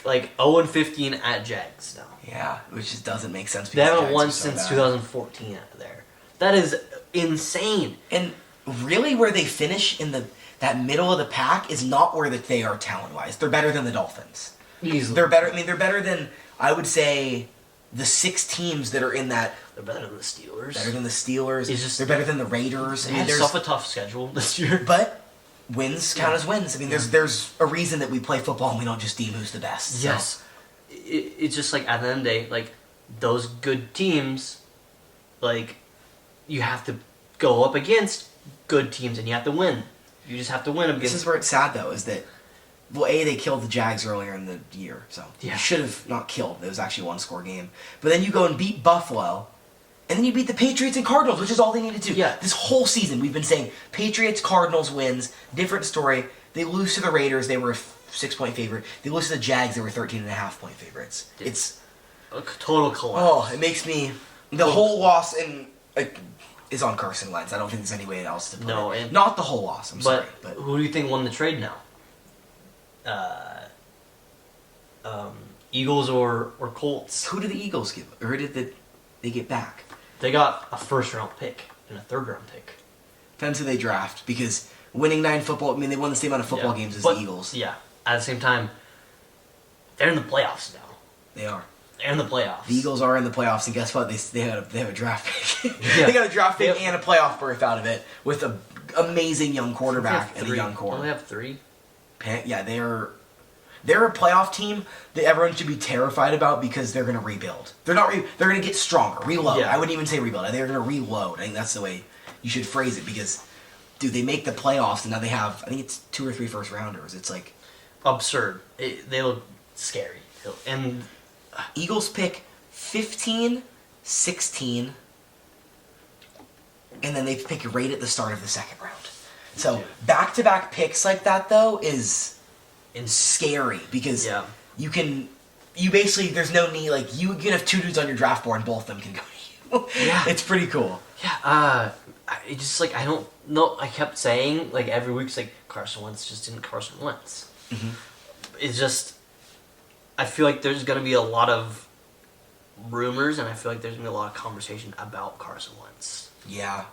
0-15 at Jags now. Yeah, which just doesn't make sense. They haven't won since 2014 there. That is insane. And really, where they finish in that middle of the pack is not where they are talent-wise. They're better than the Dolphins. Easily. They're better. I mean, they're better than I would say the 6 teams that are in that. They're better than the Steelers. They're better than the Raiders. They have a tough schedule this year. But wins count as wins. I mean, there's a reason that we play football and we don't just deem who's the best. So. Yes. It's just at the end of the day, those good teams, you have to go up against good teams and you have to win. You just have to win against. This is where it's sad though, is that. Well, they killed the Jags earlier in the year, so you should have not killed. It was actually a 1-score game. But then you go and beat Buffalo, and then you beat the Patriots and Cardinals, which is all they needed to do. Yeah. This whole season, we've been saying Patriots, Cardinals wins, different story. They lose to the Raiders, they were a 6-point favorite. They lose to the Jags, they were 13.5-point favorites. It's a total collapse. Oh, it makes me... The whole loss is on Carson Wentz. I don't think there's any way else to put it. Not the whole loss, I'm sorry. But who do you think won the trade now? Eagles or Colts? Who did the Eagles give? Or who did they get back? They got a first-round pick and a third-round pick. Depends who they draft, because winning 9 football. I mean, they won the same amount of football games as the Eagles. Yeah. At the same time, they're in the playoffs now. They are. They're in the playoffs. The Eagles are in the playoffs, and guess what? They have a draft pick. Yeah. They got a draft pick and a playoff berth out of it with an amazing young quarterback and a young core. Don't they have 3? Yeah, they're a playoff team that everyone should be terrified about because they're going to rebuild. They're not. They're going to get stronger, reload. Yeah. I wouldn't even say rebuild. They're going to reload. I think that's the way you should phrase it because, dude, they make the playoffs and now they have. I think it's 2 or 3 first rounders. It's like absurd. They look scary. And Eagles pick 15, 16, and then they pick right at the start of the second round. So back-to-back picks like that though is scary because you basically there's no need like you can have 2 dudes on your draft board and both of them can go to you. Yeah, it's pretty cool. Yeah, it just like I don't know. I kept saying like every week, it's like Carson Wentz just didn't Carson Wentz. Mm-hmm. It's just I feel like there's gonna be a lot of rumors, and I feel like there's gonna be a lot of conversation about Carson Wentz. Yeah,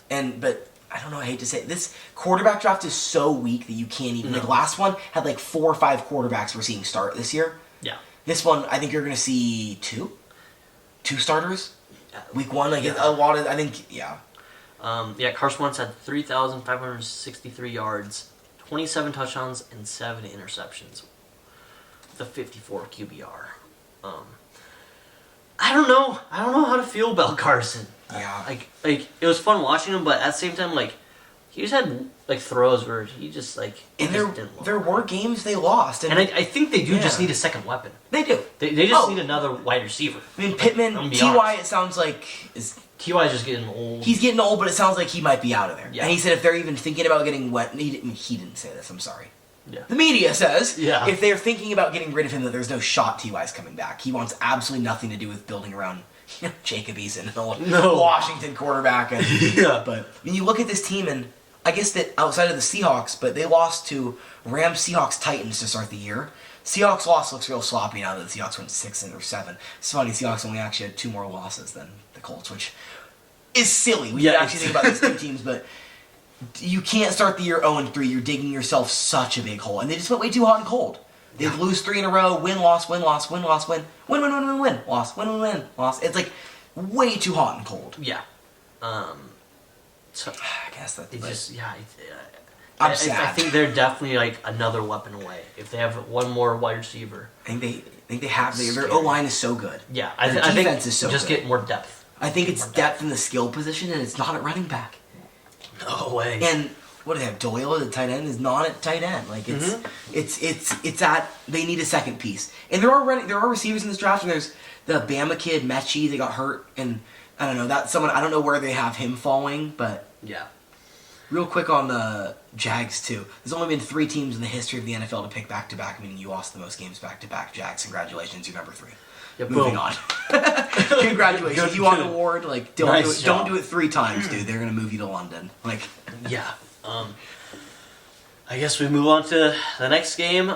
but I don't know. I hate to say it. This quarterback draft is so weak that you can't even. Like last one had like 4 or 5 quarterbacks we're seeing start this year. Yeah. This one, I think you're gonna see 2 starters. Week 1, like a lot of. I think Carson Wentz had 3,563 yards, 27 touchdowns, and 7 interceptions. The 54 QBR. I don't know how to feel about Carson. Yeah. Like it was fun watching him, but at the same time, like he just had like throws where he just like. And there were games they lost, and I think they do just need a second weapon. They do. They just need another wide receiver. I mean, Pittman, T.Y. It sounds like T.Y. is just getting old. He's getting old, but it sounds like he might be out of there. Yeah. And he said if they're even thinking about getting he didn't say this. I'm sorry. Yeah. The media says if they're thinking about getting rid of him, that there's no shot T.Y.'s coming back. He wants absolutely nothing to do with building around Jacob Eason, an old Washington quarterback. But when you look at this team, and I guess that outside of the Seahawks, but they lost to Rams, Seahawks, Titans to start the year. Seahawks loss looks real sloppy now that the Seahawks went 6 or 7. It's funny, Seahawks only actually had 2 more losses than the Colts, which is silly when you actually think about these 2 teams, but you can't start the year 0-3. You're digging yourself such a big hole. And they just went way too hot and cold. They'd lose 3 in a row, win, loss, win, loss, win, loss, win, win, win, win, win, win, loss, win, win, win, loss. It's like way too hot and cold. Yeah. So I guess that's I'm sad. I think they're definitely like another weapon away. If they have one more wide receiver, I think they have. Their O line is so good. Yeah, their defense is so just good. Get more depth. I think it's depth in the skill position, and it's not at running back. No way. And what do they have? Doyle at tight end is not at tight end. Like it's at they need a second piece. And there are receivers in this draft. And there's the Bama kid Mechie. They got hurt, and I don't know that someone. I don't know where they have him falling, but yeah. Real quick on the Jags too. There's only been 3 teams in the history of the NFL to pick back-to-back, meaning you lost the most games back-to-back. Jags, congratulations, you're number 3. Yeah, moving on. Congratulations, you won an award. Like don't do it 3 times, dude. They're gonna move you to London. Like yeah. I guess we move on to the next game.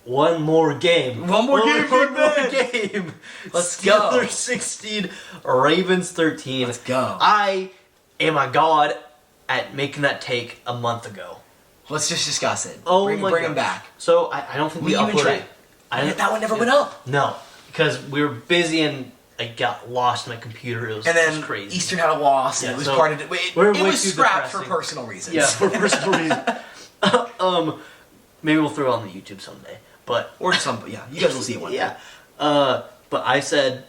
One more game. One more game. Let's go. Steelers 16, Ravens 13. Let's go. I am a god at making that take a month ago. Let's just discuss it. Oh bring him back. So I don't think we uploaded it. That one never went up. No, because we were busy and I got lost in my computer. It was crazy. Eastern had a loss, and it was part of it. It was scrapped for personal reasons. Yeah, for personal reasons. Maybe we'll throw it on the YouTube someday. You guys will see it one day. Yeah. But I said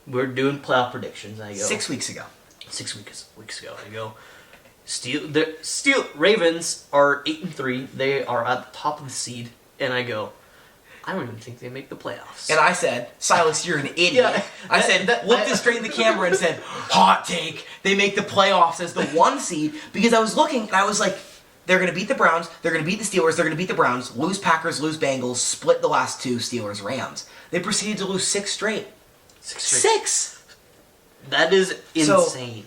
we're doing playoff predictions. And I go 6 weeks ago. 6 weeks ago. I go. Ravens are 8-3. They are at the top of the seed, and I go. I don't even think they make the playoffs. And I said, Silas, you're an idiot. Looked straight in the camera and said, hot take. They make the playoffs as the 1 seed because I was looking and I was like, they're going to beat the Browns, they're going to beat the Steelers, they're going to beat the Browns, lose Packers, lose Bengals, split the last 2 Steelers Rams. They proceeded to lose 6 straight. 6! That is insane.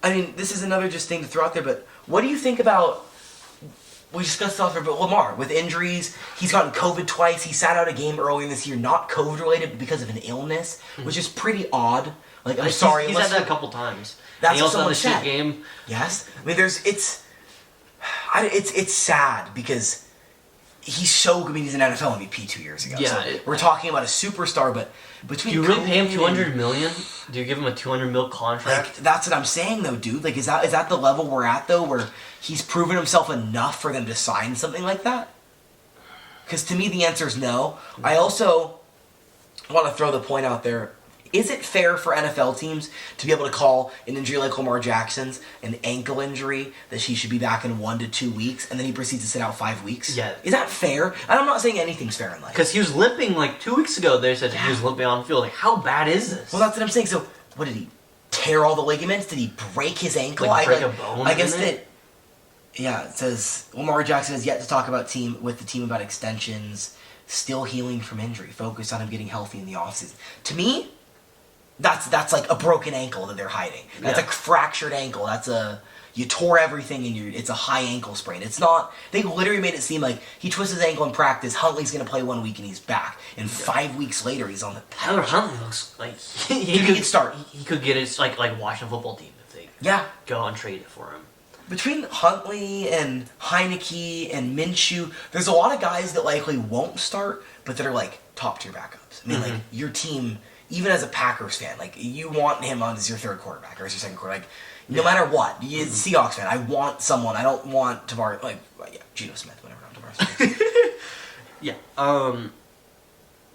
I mean, this is another just thing to throw out there, but what do you think about, we discussed stuff about Lamar, with injuries, he's gotten COVID twice, he sat out a game earlier this year, not COVID related, but because of an illness, which is pretty odd. Like, I'm sorry. He's had that a couple times. That's he what also had someone a shit said. game. Yes. I mean, It's sad because he's so good. I mean, he's an NFL MVP 2 years ago. Yeah, so we're talking about a superstar, but between do you really pay him $200 million? Do you give him a $200 million contract? Like, that's what I'm saying, though, dude. Like, is that the level we're at, though, where he's proven himself enough for them to sign something like that? Because to me, the answer is no. I also want to throw the point out there. Is it fair for NFL teams to be able to call an injury like Lamar Jackson's an ankle injury that he should be back in 1 to 2 weeks, and then he proceeds to sit out 5 weeks? Yeah. Is that fair? And I'm not saying anything's fair in life. Because he was limping like 2 weeks ago. They said he was limping on the field. Like, how bad is this? Well, that's what I'm saying. So, what did he tear all the ligaments? Did he break his ankle? Like break a bone? I guess that. Yeah, it says Lamar Jackson has yet to talk about the team about extensions. Still healing from injury. Focus on him getting healthy in the offseason. To me, that's like a broken ankle that they're hiding. That's a fractured ankle. You tore everything and it's a high ankle sprain. It's not. They literally made it seem like he twisted his ankle in practice. Huntley's going to play 1 week and he's back. And 5 weeks later, he's on the pitch. Tyler Huntley looks like he could start. He could get his like Washington football team if they go and trade it for him. Between Huntley and Heineke and Minshew, there's a lot of guys that likely won't start, but that are like top tier backups. I mean, like your team, even as a Packers fan, like you want him on as your third quarterback or as your second quarterback. Like, no matter what, you Seahawks fan, I want someone. I don't want Geno Smith, whatever. Not Tavares Smith. Yeah.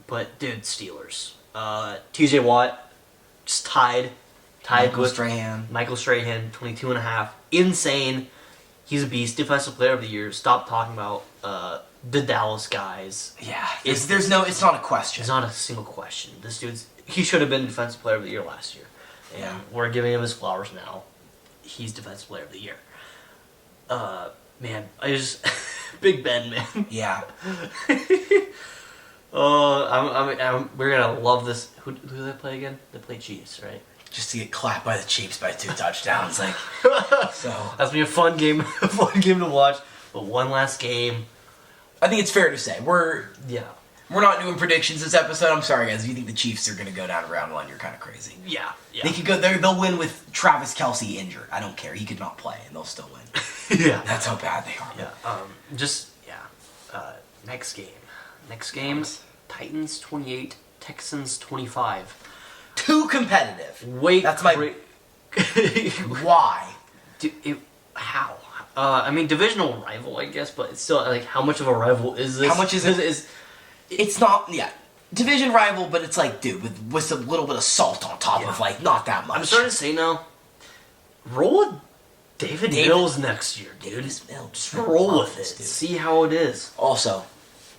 But dude, Steelers. T.J. Watt just tied with Michael Strahan, 22.5. Insane. He's a beast. Defensive Player of the Year. Stop talking about the Dallas guys. Yeah. It's not a question. It's not a single question. This he should have been Defensive Player of the Year last year. And we're giving him his flowers now. He's Defensive Player of the Year. Man, Big Ben, man. Yeah. We're gonna love this. Who do they play again? They play Chiefs, right? Just to get clapped by the Chiefs by 2 touchdowns, like so. That's gonna be a fun game to watch. But one last game. I think it's fair to say we're not doing predictions this episode. I'm sorry, guys. If you think the Chiefs are gonna go down round 1, you're kind of crazy. Yeah. They could go. They'll win with Travis Kelce injured. I don't care. He could not play, and they'll still win. Yeah. That's how bad they are. Yeah. Next game. Titans 28, Texans 25. Too competitive. That's my. Why? How? I mean, divisional rival, I guess, but it's still like, how much of a rival is this? How much is it? It's not. Yeah, division rival, but it's like, dude, with a little bit of salt on top of like not that much. I'm starting to say now. Roll with David Mills next year, dude. Davis Mills. Just roll with it. Dude. See how it is. Also,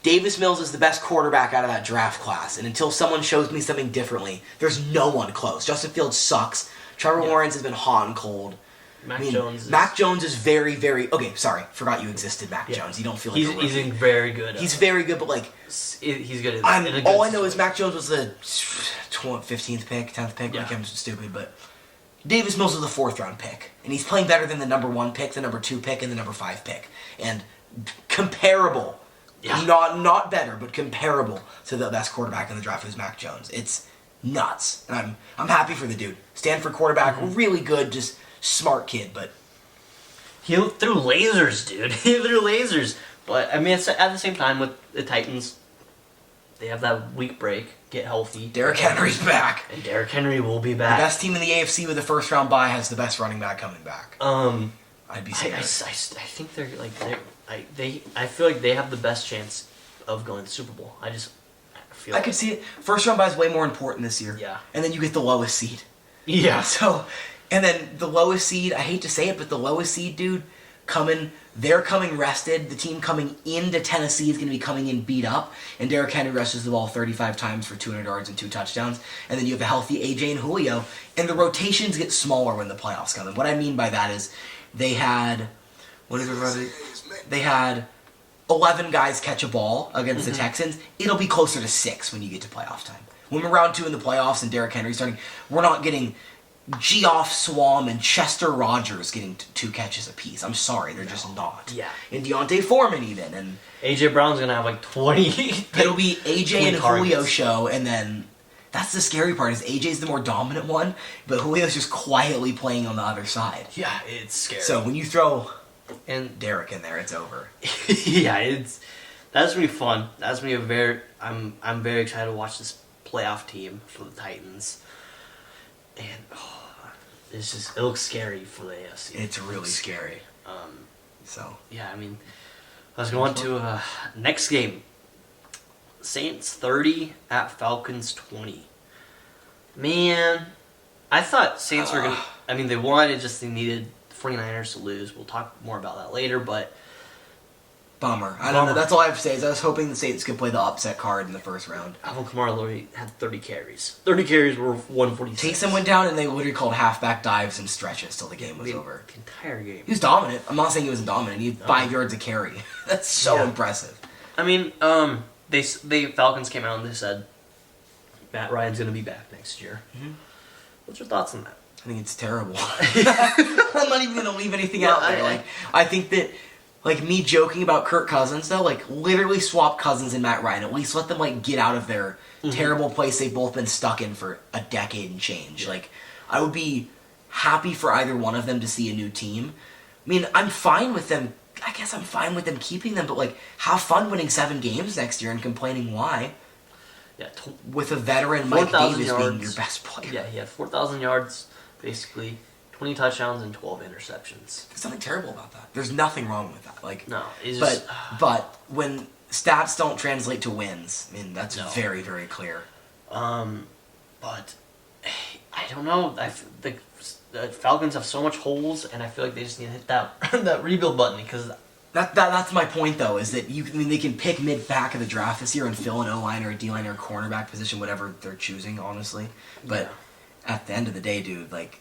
Davis Mills is the best quarterback out of that draft class, and until someone shows me something differently, there's no one close. Justin Fields sucks. Trevor Lawrence has been hot and cold. Mac Jones is very, very... Okay, sorry. Forgot you existed, Mac Jones. You don't feel like he's very good. He's very good, but like... He's good. All I know is Mac Jones was the 15th pick, 10th pick. Yeah. Like, I'm stupid, but... Davis Mills was the 4th round pick, and he's playing better than the number 1 pick, the number 2 pick, and the number 5 pick. And comparable... Yeah. Not better, but comparable to the best quarterback in the draft, who's Mac Jones. It's nuts, and I'm happy for the dude. Stanford quarterback, really good, just smart kid, but he threw lasers, dude. He threw lasers. But I mean, it's, at the same time with the Titans, they have that week break, get healthy. Derrick Henry's back, and Derrick Henry will be back. The best team in the AFC with a 1st round bye has the best running back coming back. I'd be saying. I think they're like I feel like they have the best chance of going to the Super Bowl. I could see it. 1st round bye is way more important this year. Yeah. And then you get the lowest seed. Yeah. So, and then the lowest seed, I hate to say it, but the lowest seed, dude, they're coming rested. The team coming into Tennessee is going to be coming in beat up. And Derrick Henry rushes the ball 35 times for 200 yards and 2 touchdowns. And then you have a healthy AJ and Julio. And the rotations get smaller when the playoffs come. And what I mean by that is they had 11 guys catch a ball against the Texans. It'll be closer to 6 when you get to playoff time. When we're round 2 in the playoffs and Derrick Henry's starting, we're not getting Geoff Swam and Chester Rogers getting 2 catches apiece. I'm sorry, they're just not. Yeah. And Deontay Foreman even. And AJ Brown's going to have like 20. It'll be AJ and Julio show, and then that's the scary part is AJ's the more dominant one, but Julio's just quietly playing on the other side. Yeah, it's scary. So when you throw And Derek in there, it's over. yeah, that's gonna be fun. That's gonna be I'm very excited to watch this playoff team for the Titans. And it looks scary for the AFC. It's really scary. Yeah, I mean, let's go on to next game. Saints 30 at Falcons 20. Man, I thought Saints were gonna. I mean, they won. They needed the 49ers to lose. We'll talk more about that later, but. Bummer. I don't know. That's all I have to say is I was hoping the Saints could play the upset card in the first round. Alvin Kamara literally had 30 carries. 30 carries were 146. Taysom went down and they literally called halfback dives and stretches till the game was over. The entire game. He was dominant. I'm not saying he wasn't dominant. He had 5 yards of carry. That's so impressive. I mean, they Falcons came out and they said Matt Ryan's going to be back next year. Mm-hmm. What's your thoughts on that? I think it's terrible. I'm not even going to leave anything out there. I think that... Like, me joking about Kirk Cousins, though, like, literally swap Cousins and Matt Ryan. At least let them, like, get out of their terrible place they've both been stuck in for a decade and change. Yeah. Like, I would be happy for either one of them to see a new team. I mean, I'm fine with them. I guess I'm fine with them keeping them, but, like, have fun winning 7 games next year and complaining why. Yeah. With a veteran Mike Davis being your best player. Yeah, he had 4,000 yards, basically. 20 touchdowns and 12 interceptions. There's nothing terrible about that. There's nothing wrong with that. Like, no, it's but when stats don't translate to wins, I mean that's very, very clear. But I don't know. The Falcons have so much holes, and I feel like they just need to hit that that rebuild button because that's my point though. Is that they can pick mid back of the draft this year and fill an O-line or a D-line or a cornerback position, whatever they're choosing, honestly. But at the end of the day, dude, like.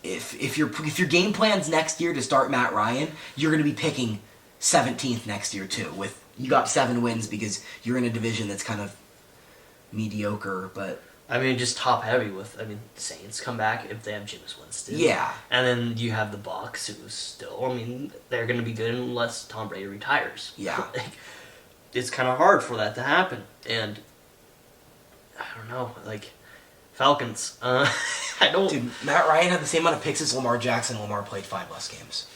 If your game plan's next year to start Matt Ryan, you're going to be picking 17th next year too. You got 7 wins because you're in a division that's kind of mediocre, but I mean just top heavy with Saints come back if they have Jameis Winston. Yeah. And then you have the Bucs who still they're going to be good unless Tom Brady retires. Yeah. It's kind of hard for that to happen, and I don't know, like. Falcons. I don't. Dude, Matt Ryan had the same amount of picks as Lamar Jackson. Lamar played 5 less games.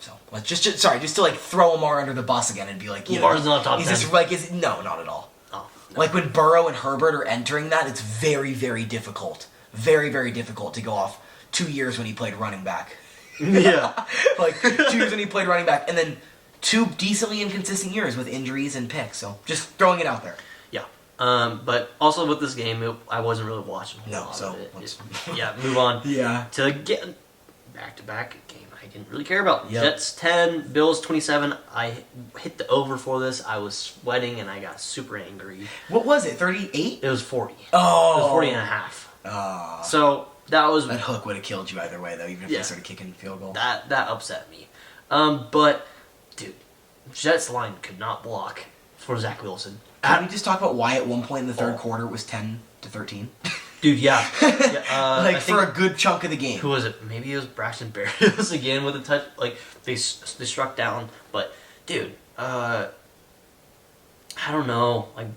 So, just to like throw Lamar under the bus again and be like, Lamar's not top 10. No, not at all. Oh, no. Like when Burrow and Herbert are entering that, it's very, very difficult. Very, very difficult to go off 2 years when he played running back. Yeah. Like 2 years when he played running back, and then 2 decently inconsistent years with injuries and picks. So, just throwing it out there. But also with this game, I wasn't really watching a whole lot of it. Move on. Yeah. To get back-to-back game I didn't really care about. Yep. Jets 10, Bills 27. I hit the over for this. I was sweating and I got super angry. What was it, 38? It was 40. Oh. It was 40 and a half. So that hook would have killed you either way, though, even if they started kicking field goal. That upset me. But, dude, Jets line could not block for Zach Wilson. Can we just talk about why at one point in the third quarter it was 10-13? Dude, yeah. For a good chunk of the game. Who was it? Maybe it was Braxton Berrios again with a touch. Like, they struck down. But, dude, I don't know. Like,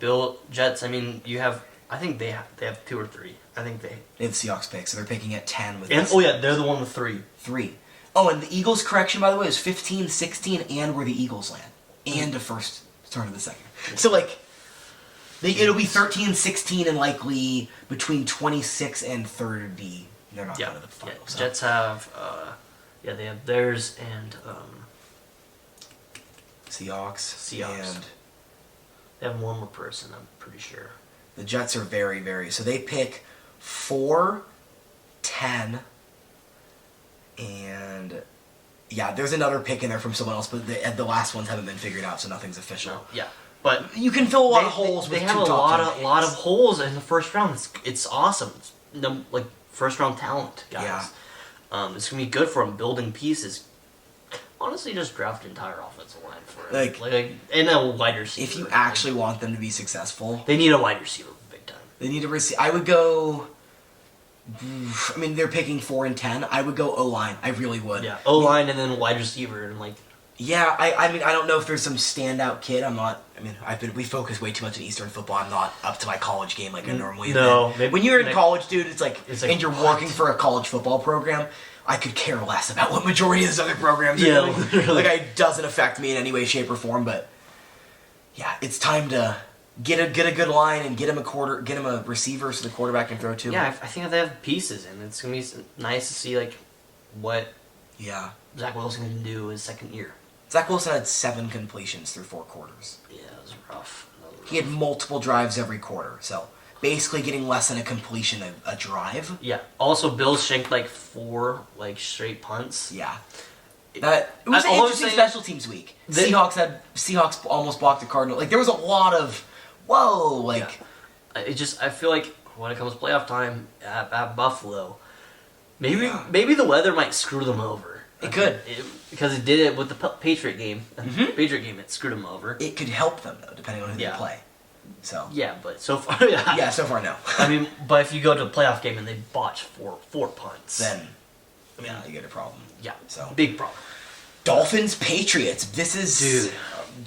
Jets, I think they have 2 or 3. I think they have Seahawks pick, so they're picking at 10 with they're the one with 3. 3. Oh, and the Eagles correction, by the way, is 15, 16, and where the Eagles land. And a first turn of the second. So, like... It'll be 13, 16, and likely between 26 and 30. They're not going to the final. Yeah. So. Jets have, they have theirs and Seahawks. And they have one more person, I'm pretty sure. The Jets are very, very... So they pick 4, 10, and... Yeah, there's another pick in there from someone else, but the last ones haven't been figured out, so nothing's official. No, yeah. But you can fill a lot of holes with 2 top 10 picks. They have a lot of holes in the first round. It's awesome. It's, first round talent, guys. Yeah. It's gonna be good for them building pieces. Honestly, just draft an entire offensive line for it. And a wide receiver. If you actually want them to be successful, they need a wide receiver big time. They need a receiver. I would go. They're picking 4 and 10. I would go O-line. I really would. Yeah, O-line and then wide receiver and Yeah, I don't know if there's some standout kid. We focus way too much on Eastern football. I'm not up to my college game like I normally am. No. When you're in college, dude, it's like and you're working for a college football program, I could care less about what majority of those other programs are doing. Literally. Like, it doesn't affect me in any way, shape, or form. But yeah, it's time to get a good line and get him a receiver so the quarterback can throw to. Yeah, I think they have pieces, and it's gonna be nice to see like what Zach Wilson can do his second year. Zach Wilson had 7 completions through 4 quarters. Yeah, it was rough. He had multiple drives every quarter, so basically getting less than a completion a drive. Yeah. Also, Bills shanked like 4 like straight punts. Yeah. It was an interesting special teams week. Seahawks almost blocked the Cardinals. Like, there was a lot of I feel like when it comes to playoff time at Buffalo, maybe the weather might screw them over. It could. Because it did it with the Patriot game. Mm-hmm. Patriot game, it screwed them over. It could help them, though, depending on who they play. So. Yeah, but so far, Yeah, so far, no. I mean, but if you go to a playoff game and they botch four punts, then, you get a problem. Yeah, so big problem. Dolphins, Patriots. This is...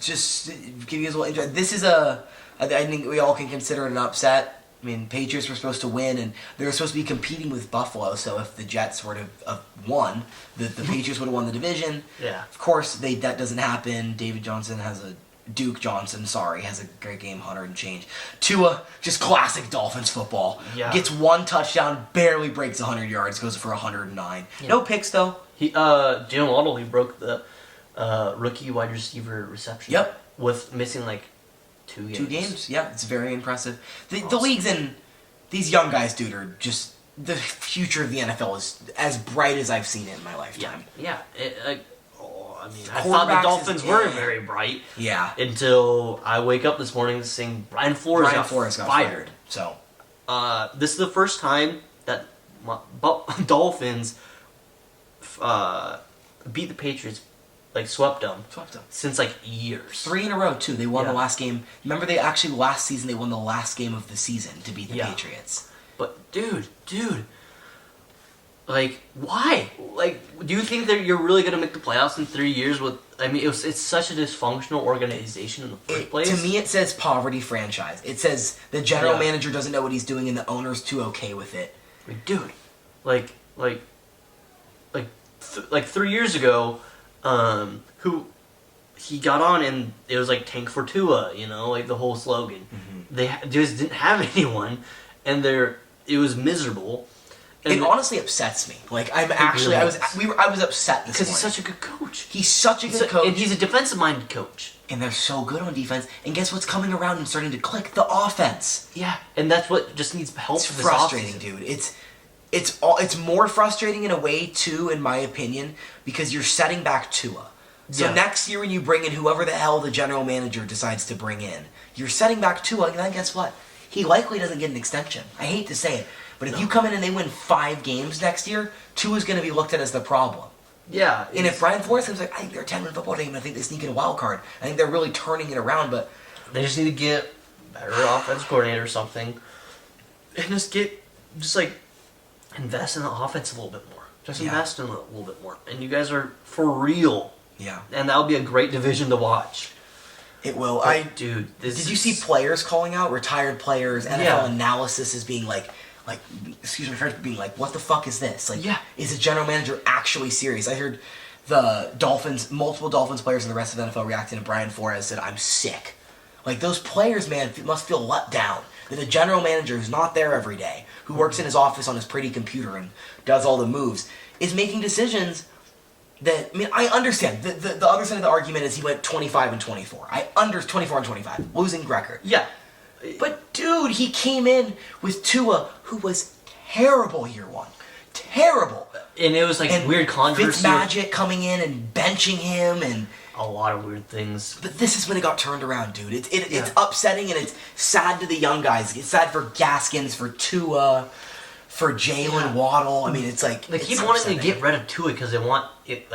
just give you guys a little intro. This is I think we all can consider it an upset. I mean, Patriots were supposed to win, and they were supposed to be competing with Buffalo, so if the Jets were to have won, the Patriots would have won the division. Yeah. Of course, that doesn't happen. Duke Johnson has a great game, 100 and change. Tua, just classic Dolphins football. Yeah. Gets 1 touchdown, barely breaks 100 yards, goes for 109. Yeah. No picks, though. Jalen Waddle, he broke the rookie wide receiver reception. Yep. With missing like 2 games. 2 games, yeah, it's very impressive. The leagues and these young guys, dude, are just the future of the NFL is as bright as I've seen it in my lifetime. Yeah. I thought the Dolphins were very bright. Yeah. Until I wake up this morning saying Brian Flores got fired. So, this is the first time that Dolphins beat the Patriots. Like, swept them. Since, like, years. 3 in a row, too. They won the last game. Remember, last season, they won the last game of the season to beat the Patriots. But, dude. Like, why? Like, do you think that you're really going to make the playoffs in 3 years with... I mean, it's such a dysfunctional organization in the first place. To me, it says poverty franchise. It says the general manager doesn't know what he's doing and the owner's too okay with it. Like, dude. Like 3 years ago... who he got on and it was like tank for Tua, like the whole slogan. Mm-hmm. They just didn't have anyone, and it was miserable. And it honestly upsets me. Like I was upset because he's such a good coach. He's such a good coach, and he's a defensive-minded coach. And they're so good on defense. And guess what's coming around and starting to click? The offense. Yeah, and that's what just needs help. It's frustrating, dude. It's more frustrating in a way too, in my opinion, because you're setting back Tua. So next year when you bring in whoever the hell the general manager decides to bring in, you're setting back Tua, and then guess what? He likely doesn't get an extension. I hate to say it, but if you come in and they win 5 games next year, Tua's going to be looked at as the problem. Yeah. And if Brian Flores comes like, I think they're a 10-win football team, and I think they sneak in a wild card. I think they're really turning it around, but they just need to get better offensive coordinator or something, and just invest in the offense a little bit more. Invest in it a little bit more. And you guys are for real. Yeah. And that'll be a great division to watch. It will. Did you see players calling out? Retired players, NFL analysis is being being like, what the fuck is this? Like, is the general manager actually serious? I heard multiple Dolphins players and the rest of the NFL reacting to Brian Flores said, I'm sick. Like, those players, man, must feel let down. That the general manager who's not there every day, who works in his office on his pretty computer and does all the moves, is making decisions that, I mean, I understand. The other side of the argument is he went 25-24. 24-25, losing record. Yeah. But, dude, he came in with Tua, who was terrible year 1. Terrible. And it was weird controversy. Fitzmagic coming in and benching him and... a lot of weird things. But this is when it got turned around, dude. It's upsetting and it's sad to the young guys. It's sad for Gaskins, for Tua, for Jalen Waddle. I mean, it's like... They keep wanting to get rid of Tua because they want it,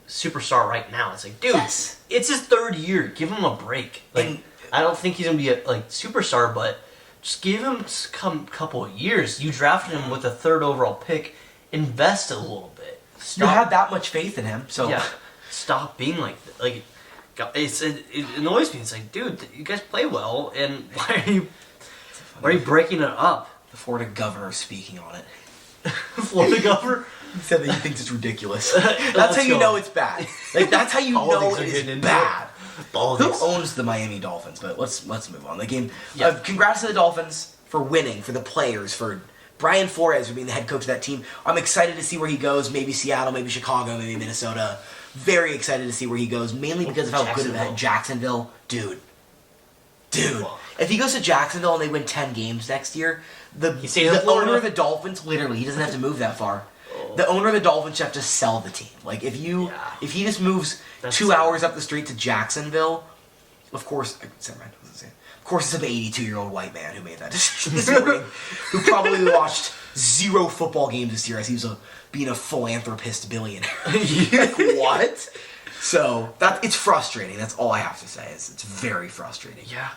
superstar right now. It's like, dude, it's his 3rd year. Give him a break. I don't think he's going to be a superstar, but just give him a couple of years. You drafted him with a 3rd overall pick. Invest a little bit. You had that much faith in him, so... Yeah. Stop being like that. Like, it annoys me. It's like, dude, you guys play well, and why are you breaking it up? The Florida governor speaking on it. Florida governor. He said that he thinks it's ridiculous. That's how you know it's bad. Like that's how you know it's bad. Who owns the Miami Dolphins? But let's move on. The game. Congrats to the Dolphins for winning, for the players, for Brian Flores for being the head coach of that team. I'm excited to see where he goes. Maybe Seattle, maybe Chicago, maybe Minnesota. Very excited to see where he goes, mainly because of how good of that Jacksonville, dude. If he goes to Jacksonville and they win 10 games next year, the owner of the Dolphins, literally, he doesn't have to move that far. The owner of the Dolphins should have to sell the team. Like if he just moves 2 hours up the street to Jacksonville, of course, of course, it's an 82-year-old white man who made that decision this morning, who probably watched 0 football games this year as he was being a philanthropist billionaire. Like, what? So it's frustrating. That's all I have to say. It's very frustrating. Yeah.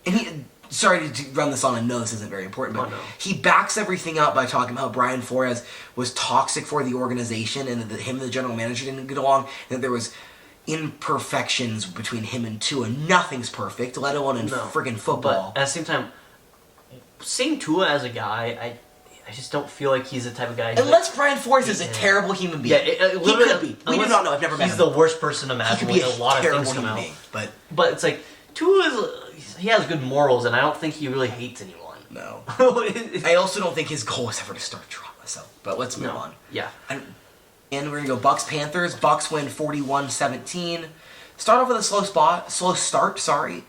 And sorry to run this on. I know this isn't very important, but he backs everything up by talking about how Brian Flores was toxic for the organization, and that him and the general manager didn't get along, and that there was imperfections between him and Tua. Nothing's perfect, let alone in friggin' football. But at the same time, seeing Tua as a guy, I just don't feel like he's the type of guy. Unless Brian Flores is a terrible human being. Yeah, he could be. We do not know. I've never met him. He's the worst person imaginable. He could be a lot of things come human out. being, but it's like Tua he has good morals, and I don't think he really hates anyone. No. I also don't think his goal is ever to start drama. So, but let's move on. Yeah. And we're gonna go Bucks Panthers. Bucks win 41-17. Start off with a slow start. 7-10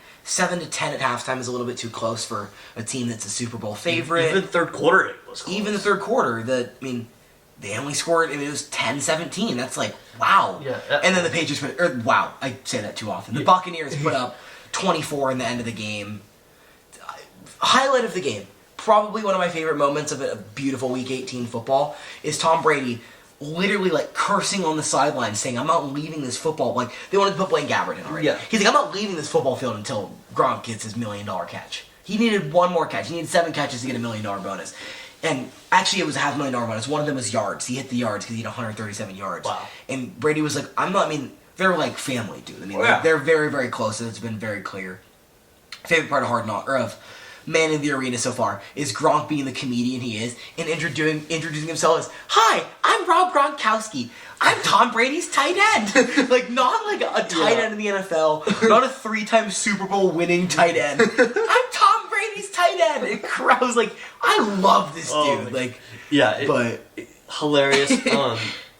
at halftime is a little bit too close for a team that's a Super Bowl favorite. Even the third quarter, it was close. Even the third quarter, they only scored. It was 10-17. That's like wow. Yeah. And then the Patriots wow. I say that too often. The Buccaneers put up 24 in the end of the game. Highlight of the game, probably one of my favorite moments of a beautiful Week 18 football, is Tom Brady literally like cursing on the sideline, saying, "I'm not leaving this football." Like they wanted to put Blaine Gabbert in already. Yeah. He's like, "I'm not leaving this football field until Gronk gets his $1 million catch." He needed one more catch. He needed 7 catches to get $1 million bonus. And actually, it was a $500,000 bonus. One of them was yards. He hit the yards because he had 137 yards. Wow. And Brady was like, they're like family, dude. They're very, very close. It's been very clear. Favorite part of Man in the Arena so far is Gronk being the comedian he is and introducing himself as, "Hi, I'm Rob Gronkowski. I'm Tom Brady's tight end." Like, not like a tight end in the NFL, not a 3-time Super Bowl winning tight end. "I'm Tom Brady's tight end." And I was like, I love this dude. Like, yeah, hilarious.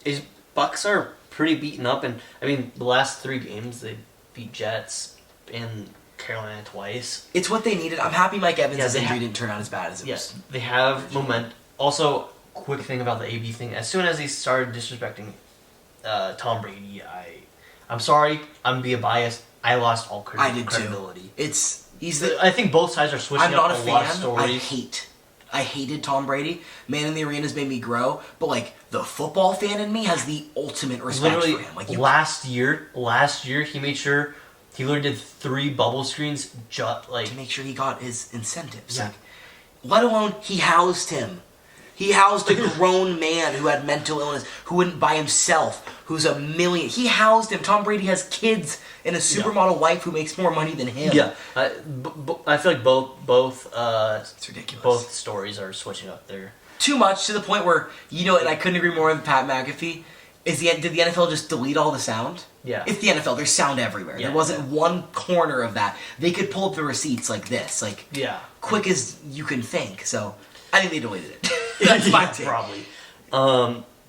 His Bucks are pretty beaten up, and the last 3 games they beat Jets and Carolina twice. It's what they needed. I'm happy Mike Evans' injury didn't turn out as bad as it was. Yes, they have momentum. Also, quick thing about the AB thing. As soon as he started disrespecting Tom Brady, I'm sorry, I'm being biased. I lost all credibility. I I think both sides are switching I'm not up a a fan. lot of stories. I hated Tom Brady. Man in the Arena's made me grow, but like the football fan in me has the ultimate respect for him. Like last year he made sure he literally did 3 bubble screens to make sure he got his incentives. Yeah. Let alone he housed him. He housed a grown man who had mental illness, who wouldn't by himself, who's a million. He housed him. Tom Brady has kids and a supermodel wife who makes more money than him. Yeah, I feel like both it's ridiculous. Both stories are switching up there. Too much to the point where and I couldn't agree more with Pat McAfee. Did the NFL just delete all the sound? Yeah. It's the NFL. There's sound everywhere. Yeah, there wasn't one corner of that. They could pull up the receipts like this, quick as you can think. So I think they deleted it. That's my take. Probably.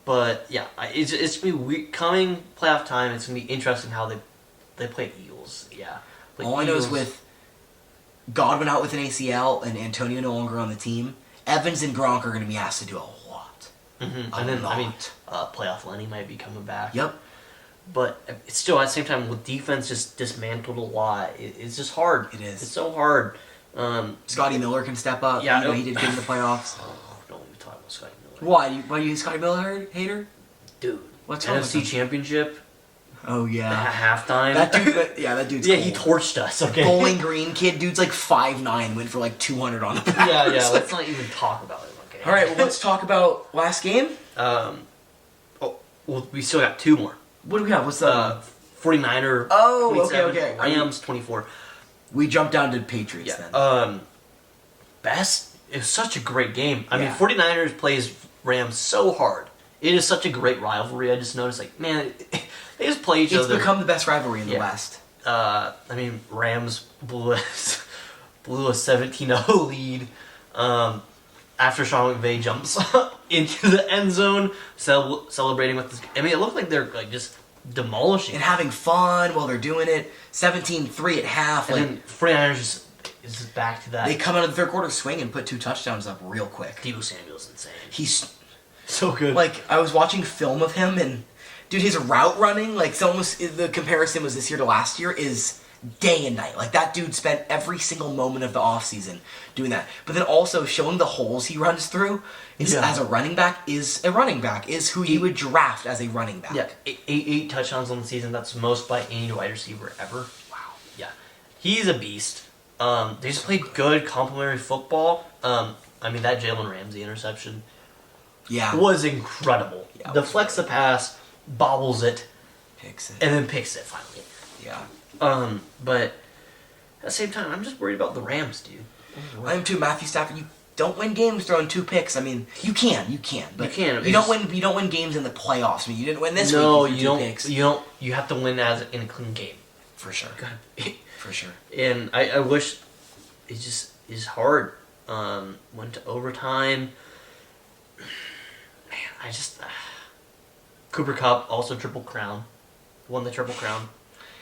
But yeah, it's gonna be coming playoff time. It's gonna be interesting how they play Eagles. Yeah. All I know is with Godwin out with an ACL and Antonio no longer on the team, Evans and Gronk are going to be asked to do a lot. Mm-hmm. And then playoff Lenny might be coming back. Yep. But it's still at the same time with defense just dismantled a lot. It's just hard. It is. It's so hard. Scotty Miller can step up. Yeah, he did get in the playoffs. Don't even talk about Scotty Miller. Why are you a Scotty Miller hater? Dude, what's wrong NFC Championship? Oh yeah. At halftime. That dude's yeah, cool. he torched us. Okay. Bowling Green kid, dude's like 5'9", went for like 200 on the pass. Yeah. Let's not even talk about it. Okay. All right, well, let's talk about last game. We still got 2 more. What do we have? What's the 49er? Oh, okay. Rams 24. We jumped down to Patriots then. Best was such a great game. I mean, Yeah. 49ers plays Rams so hard. It is such a great rivalry. I just noticed, like, man, they just play each other. It's become the best rivalry in the West. I mean, Rams blew a 17-0 lead after Sean McVay jumps into the end zone, celebrating with this. I mean, it looked like they're like just demolishing And having fun while they're doing it. 17-3 at half. And like, then 49ers is back to that. they come out of the third quarter swing and put 2 touchdowns up real quick. Deebo Samuel's insane. He's So good. like, I was watching film of him, and dude, his route running, like, the comparison was this year to last year, is day and night. Like, that dude spent every single moment of the offseason doing that. But then also showing the holes he runs through as a running back is who you would draft as a running back. Yeah, eight touchdowns on the season. That's most by any wide receiver ever. Wow. Yeah, he's a beast. They just played good complementary football. I mean, that Jalen Ramsey interception was incredible. Yeah, the flex the pass, bobbles it, picks it, and then picks it finally. Yeah. But at the same time, I'm just worried about the Rams, dude. I am too. Matthew Stafford, you don't win games throwing 2 picks. I mean, you can, but you can. You don't win games in the playoffs. I mean, you didn't win this week. No, you don't. Picks. You don't. You have to win in a clean game. For sure. For sure. And I wish it's hard. Went to overtime. Man, Cooper Kupp also Triple Crown. Won the Triple Crown.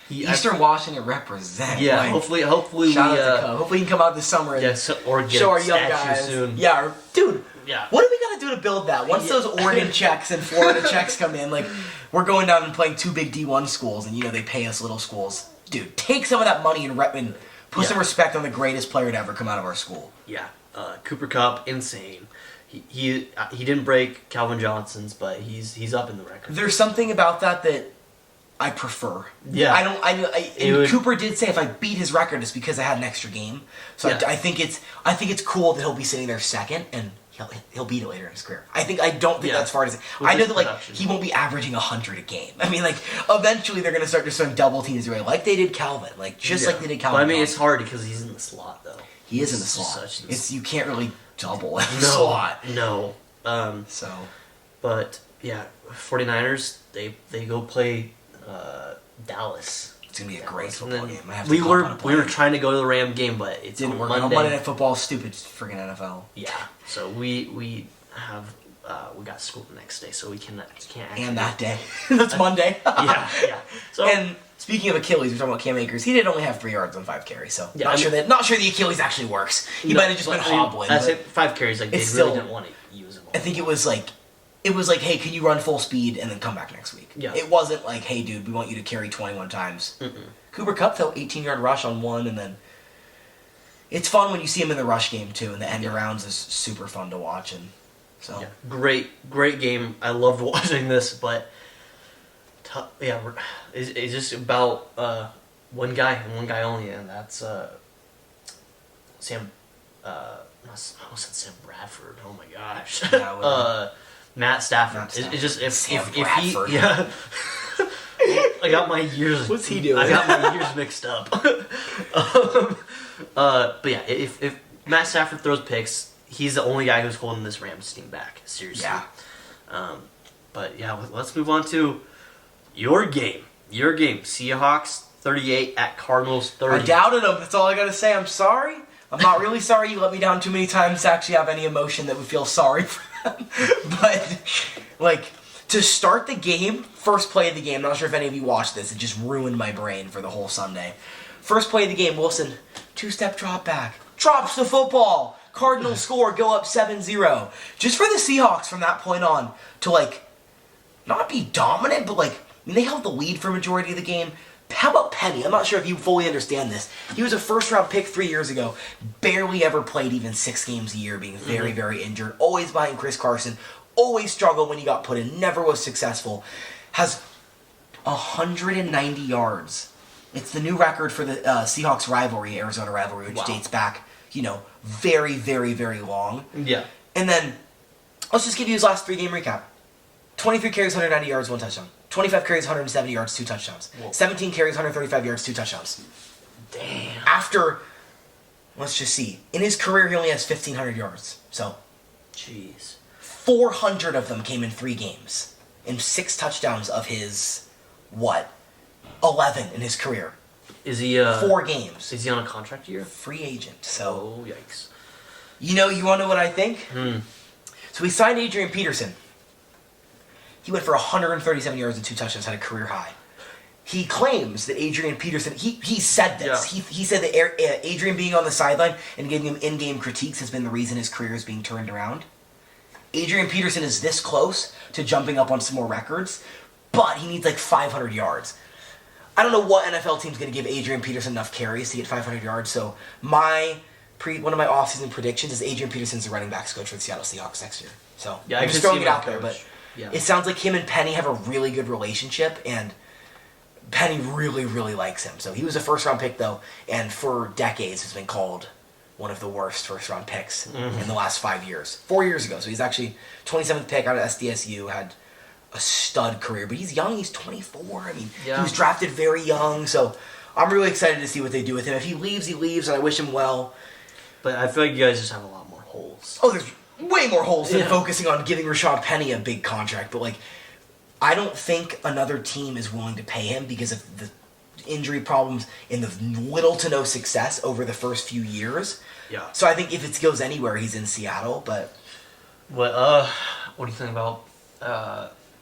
Eastern Washington represent. Yeah, like, hopefully shout out to Kupp. Hopefully he can come out this summer and or get show a our young statue guys. soon. Yeah, dude. Yeah. What do we got to do to build that? Once those Oregon checks and Florida checks come in, like, we're going down and playing 2 big D1 schools, and they pay us little schools. Dude, take some of that money and put some respect on the greatest player to ever come out of our school. Yeah, Cooper Kupp, insane. He didn't break Calvin Johnson's, but he's up in the record. There's something about that I prefer. Yeah. Cooper did say if I beat his record, it's because I had an extra game. So yeah. I think it's cool that he'll be sitting there second and he'll beat it later in his career. I don't think that's far to say. I know that he won't be averaging 100 a game. I mean, eventually they're gonna start just throwing double teams away, like they did Calvin, like they did Calvin. But I mean, it's hard because he's in the slot though. He is in the slot. You can't really double in the slot. No. But yeah, 49ers they go play Dallas. It's gonna be a great football game. We were trying to go to the Ram game, but it didn't work. Monday Night Football, stupid friggin' NFL. Yeah. So we got school the next day, so we can't. And that day, that's Monday. yeah. So and speaking of Achilles, we're talking about Cam Akers. He did only have 3 yards on 5 carries, so not sure the Achilles actually works. He might have just been hobbling. I said 5 carries, they really didn't want to use him. I think it was like, hey, can you run full speed and then come back next week? Yeah. It wasn't like, hey, dude, we want you to carry 21 times. Mm-mm. Cooper Kupp, though, 18-yard rush on 1, and then it's fun when you see him in the rush game, too, and the end rounds is super fun to watch. And so great game. I loved watching this, but it's just about one guy and one guy only, and that's Sam. I almost said Sam Bradford. Oh my gosh. Matt Stafford. It's just if he I got my years. What's he doing? I got my years mixed up. But yeah, if Matt Stafford throws picks, he's the only guy who's holding this Rams team back. Seriously. Yeah. But yeah, let's move on to your game. Your game. Seahawks 38 at Cardinals 30. I doubted him. That's all I gotta say. I'm sorry. I'm not really sorry you let me down too many times to actually have any emotion that would feel sorry for them. But, to start the game, first play of the game, not sure if any of you watched this, it just ruined my brain for the whole Sunday. First play of the game, Wilson, 2-step drop back, drops the football, Cardinals score, go up 7-0. Just for the Seahawks from that point on to, not be dominant, but, they held the lead for a majority of the game. How about Penny? I'm not sure if you fully understand this. He was a first-round pick 3 years ago. Barely ever played even 6 games a year, being very, very injured. Always behind Chris Carson. Always struggled when he got put in. Never was successful. Has 190 yards. It's the new record for the Seahawks rivalry, Arizona rivalry, which dates back, very, very, very long. Yeah. And then, let's just give you his last 3-game recap. 23 carries, 190 yards, 1 touchdown. 25 carries, 170 yards, 2 touchdowns. Whoa. 17 carries, 135 yards, 2 touchdowns. Damn. After let's just see. In his career, he only has 1,500 yards. So, Jeez. 400 of them came in 3 games. And 6 touchdowns of his, 11 in his career. Is he 4 games. Is he on a contract year? Free agent. So, Oh, yikes. you want to know what I think? So we signed Adrian Peterson. He went for 137 yards and 2 touchdowns, had a career high. He claims that Adrian Peterson, he said this. Yeah. He said that Adrian being on the sideline and giving him in-game critiques has been the reason his career is being turned around. Adrian Peterson is this close to jumping up on some more records, but he needs like 500 yards. I don't know what NFL team's going to give Adrian Peterson enough carries to get 500 yards, so one of my offseason predictions is Adrian Peterson's the running backs coach for the Seattle Seahawks next year. So Yeah, I'm I just could see throwing him it out as there, coach. but it sounds like him and Penny have a really good relationship, and Penny really, really likes him. So he was a first-round pick, though, and for decades has been called one of the worst first-round picks in the last 5 years. 4 years ago, so he's actually 27th pick out of SDSU, had a stud career, but he's young, he's 24. I mean, he was drafted very young, so I'm really excited to see what they do with him. If he leaves, and I wish him well. But I feel like you guys just have a lot more holes. Oh, there's way more holes than focusing on giving Rashad Penny a big contract, but I don't think another team is willing to pay him because of the injury problems and the little to no success over the first few years. Yeah. So I think if it goes anywhere, he's in Seattle, but What do you think about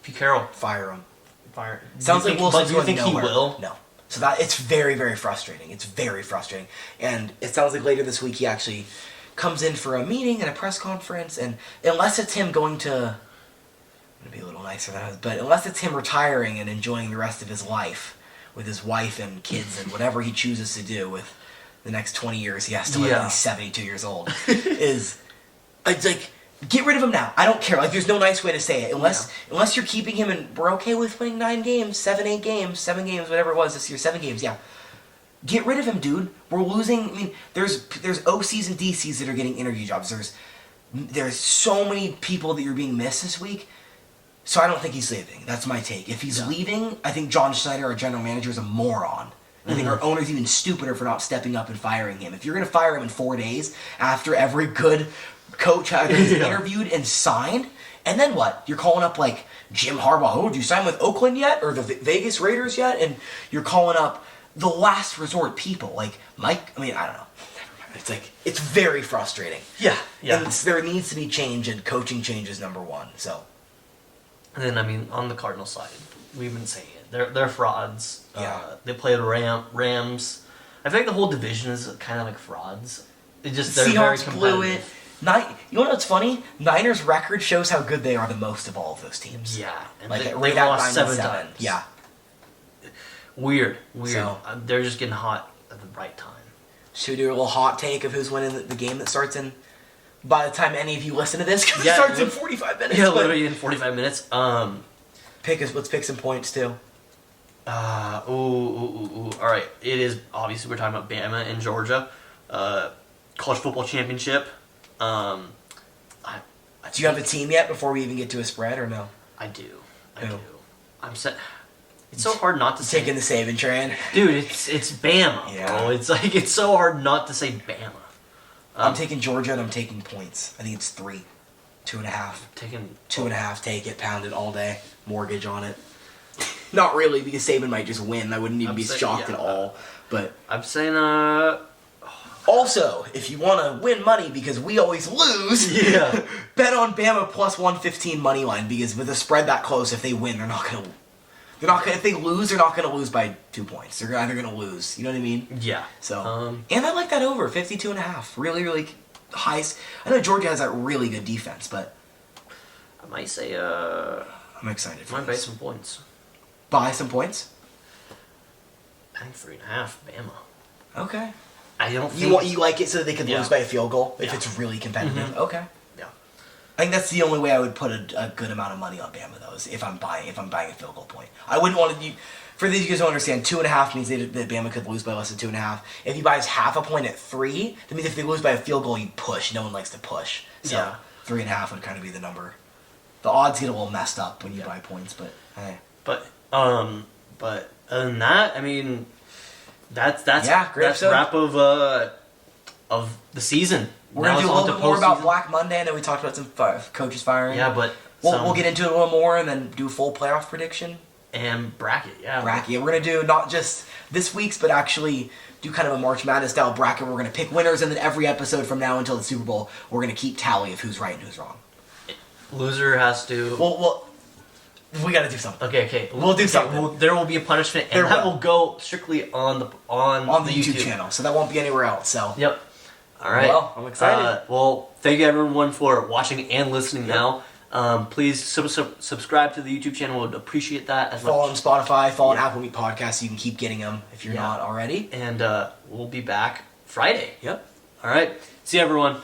Pete Carroll? fire him. Fire. Sounds like Wilson's do you going think nowhere. he will? No. So it's very, very frustrating. It's very frustrating. And it sounds like later this week he actually comes in for a meeting and a press conference, and unless it's him going to... I'm going to be a little nicer than I was, but unless it's him retiring and enjoying the rest of his life with his wife and kids and whatever he chooses to do with the next 20 years he has to live, he's 72 years old, it's like, get rid of him now. I don't care. Like, there's no nice way to say it. Unless you're keeping him, and we're okay with winning 9 games, 7 games, whatever it was this year, 7 games, Get rid of him, dude. We're losing. I mean, there's OCs and DCs that are getting interview jobs. There's so many people that you're being missed this week. So I don't think he's leaving. That's my take. If he's leaving, I think John Schneider, our general manager, is a moron. I think our owner's even stupider for not stepping up and firing him. If you're going to fire him in 4 days after every good coach has interviewed and signed, and then what? You're calling up like Jim Harbaugh. Oh, did you sign with Oakland yet? Or the Vegas Raiders yet? And you're calling up the last resort people like Mike. I mean, I don't know. It's like, it's very frustrating. Yeah. And there needs to be change, and coaching change is number one. So. And then, I mean, on the Cardinals side, we've been saying it. They're frauds. Yeah. They played Rams. I feel like the whole division is kind of like frauds. They're very Seahawks competitive. blew it. You know what's funny? Niners' record shows how good they are the most of all of those teams. Yeah. And Like, they right at lost 7 9-7. times. Yeah. Weird. So- They're just getting hot at the right time. Should we do a little hot take of who's winning the game that starts in... By the time any of you listen to this, because it starts in 45 minutes. Yeah, but literally in 45 minutes. let's pick some points, too. All right. It is, obviously, we're talking about Bama and Georgia. College football championship. Do you have a team yet before we even get to a spread, or no? I do. Who? I'm set. It's so hard not to say. Taking the Saban train. Dude, it's Bama, Yeah. bro. It's so hard not to say Bama. I'm taking Georgia, and I'm taking points. I think it's 3. 2.5. Taking 2.5, take it, pound it all day. Mortgage on it. Not really, because Saban might just win. I wouldn't even be shocked at all. But I'm saying also, if you want to win money because we always lose, bet on Bama plus 115 money line, because with a spread that close, if they win, they're not gonna. If they lose, they're not gonna lose by 2 points. They're either gonna lose. You know what I mean? Yeah. So and I like that over 52.5. Really, really high. I know Georgia has that really good defense, but I might say I'm excited for might buy this. some points. Buy some points. I think 3.5 Bama. Okay. I don't think You like it so that they could lose by a field goal if it's really competitive. Okay. Yeah. I think that's the only way I would put a good amount of money on Bama, though, is if I'm buying a field goal point. I wouldn't want to. For these you guys don't understand, 2.5 means that Bama could lose by less than 2.5. If he buys half a point at 3, that means if they lose by a field goal, you push. No one likes to push. So 3.5 would kind of be the number. The odds get a little messed up when you buy points, but hey. But other than that, I mean, that's great episode. wrap of of the season. We're Now going to do a it's on little bit more about postseason. Black Monday, and then we talked about some coaches firing. Yeah, but We'll get into it a little more and then do a full playoff prediction. And bracket, yeah. Bracket. We're going to do not just this week's, but actually do kind of a March Madness style bracket. We're going to pick winners, and then every episode from now until the Super Bowl, we're going to keep tally of who's right and who's wrong. Loser has to... Well, we got to do something. Okay. We'll do something. There will be a punishment, and that will go strictly on the YouTube channel, so that won't be anywhere else. So. Yep. All right. Well, I'm excited. Thank you everyone for watching and listening now. Please subscribe to the YouTube channel. Would appreciate that as follow much. on Spotify, follow on Apple Meet Podcasts so you can keep getting them if you're not already. And we'll be back Friday. Yep. All right. See you everyone.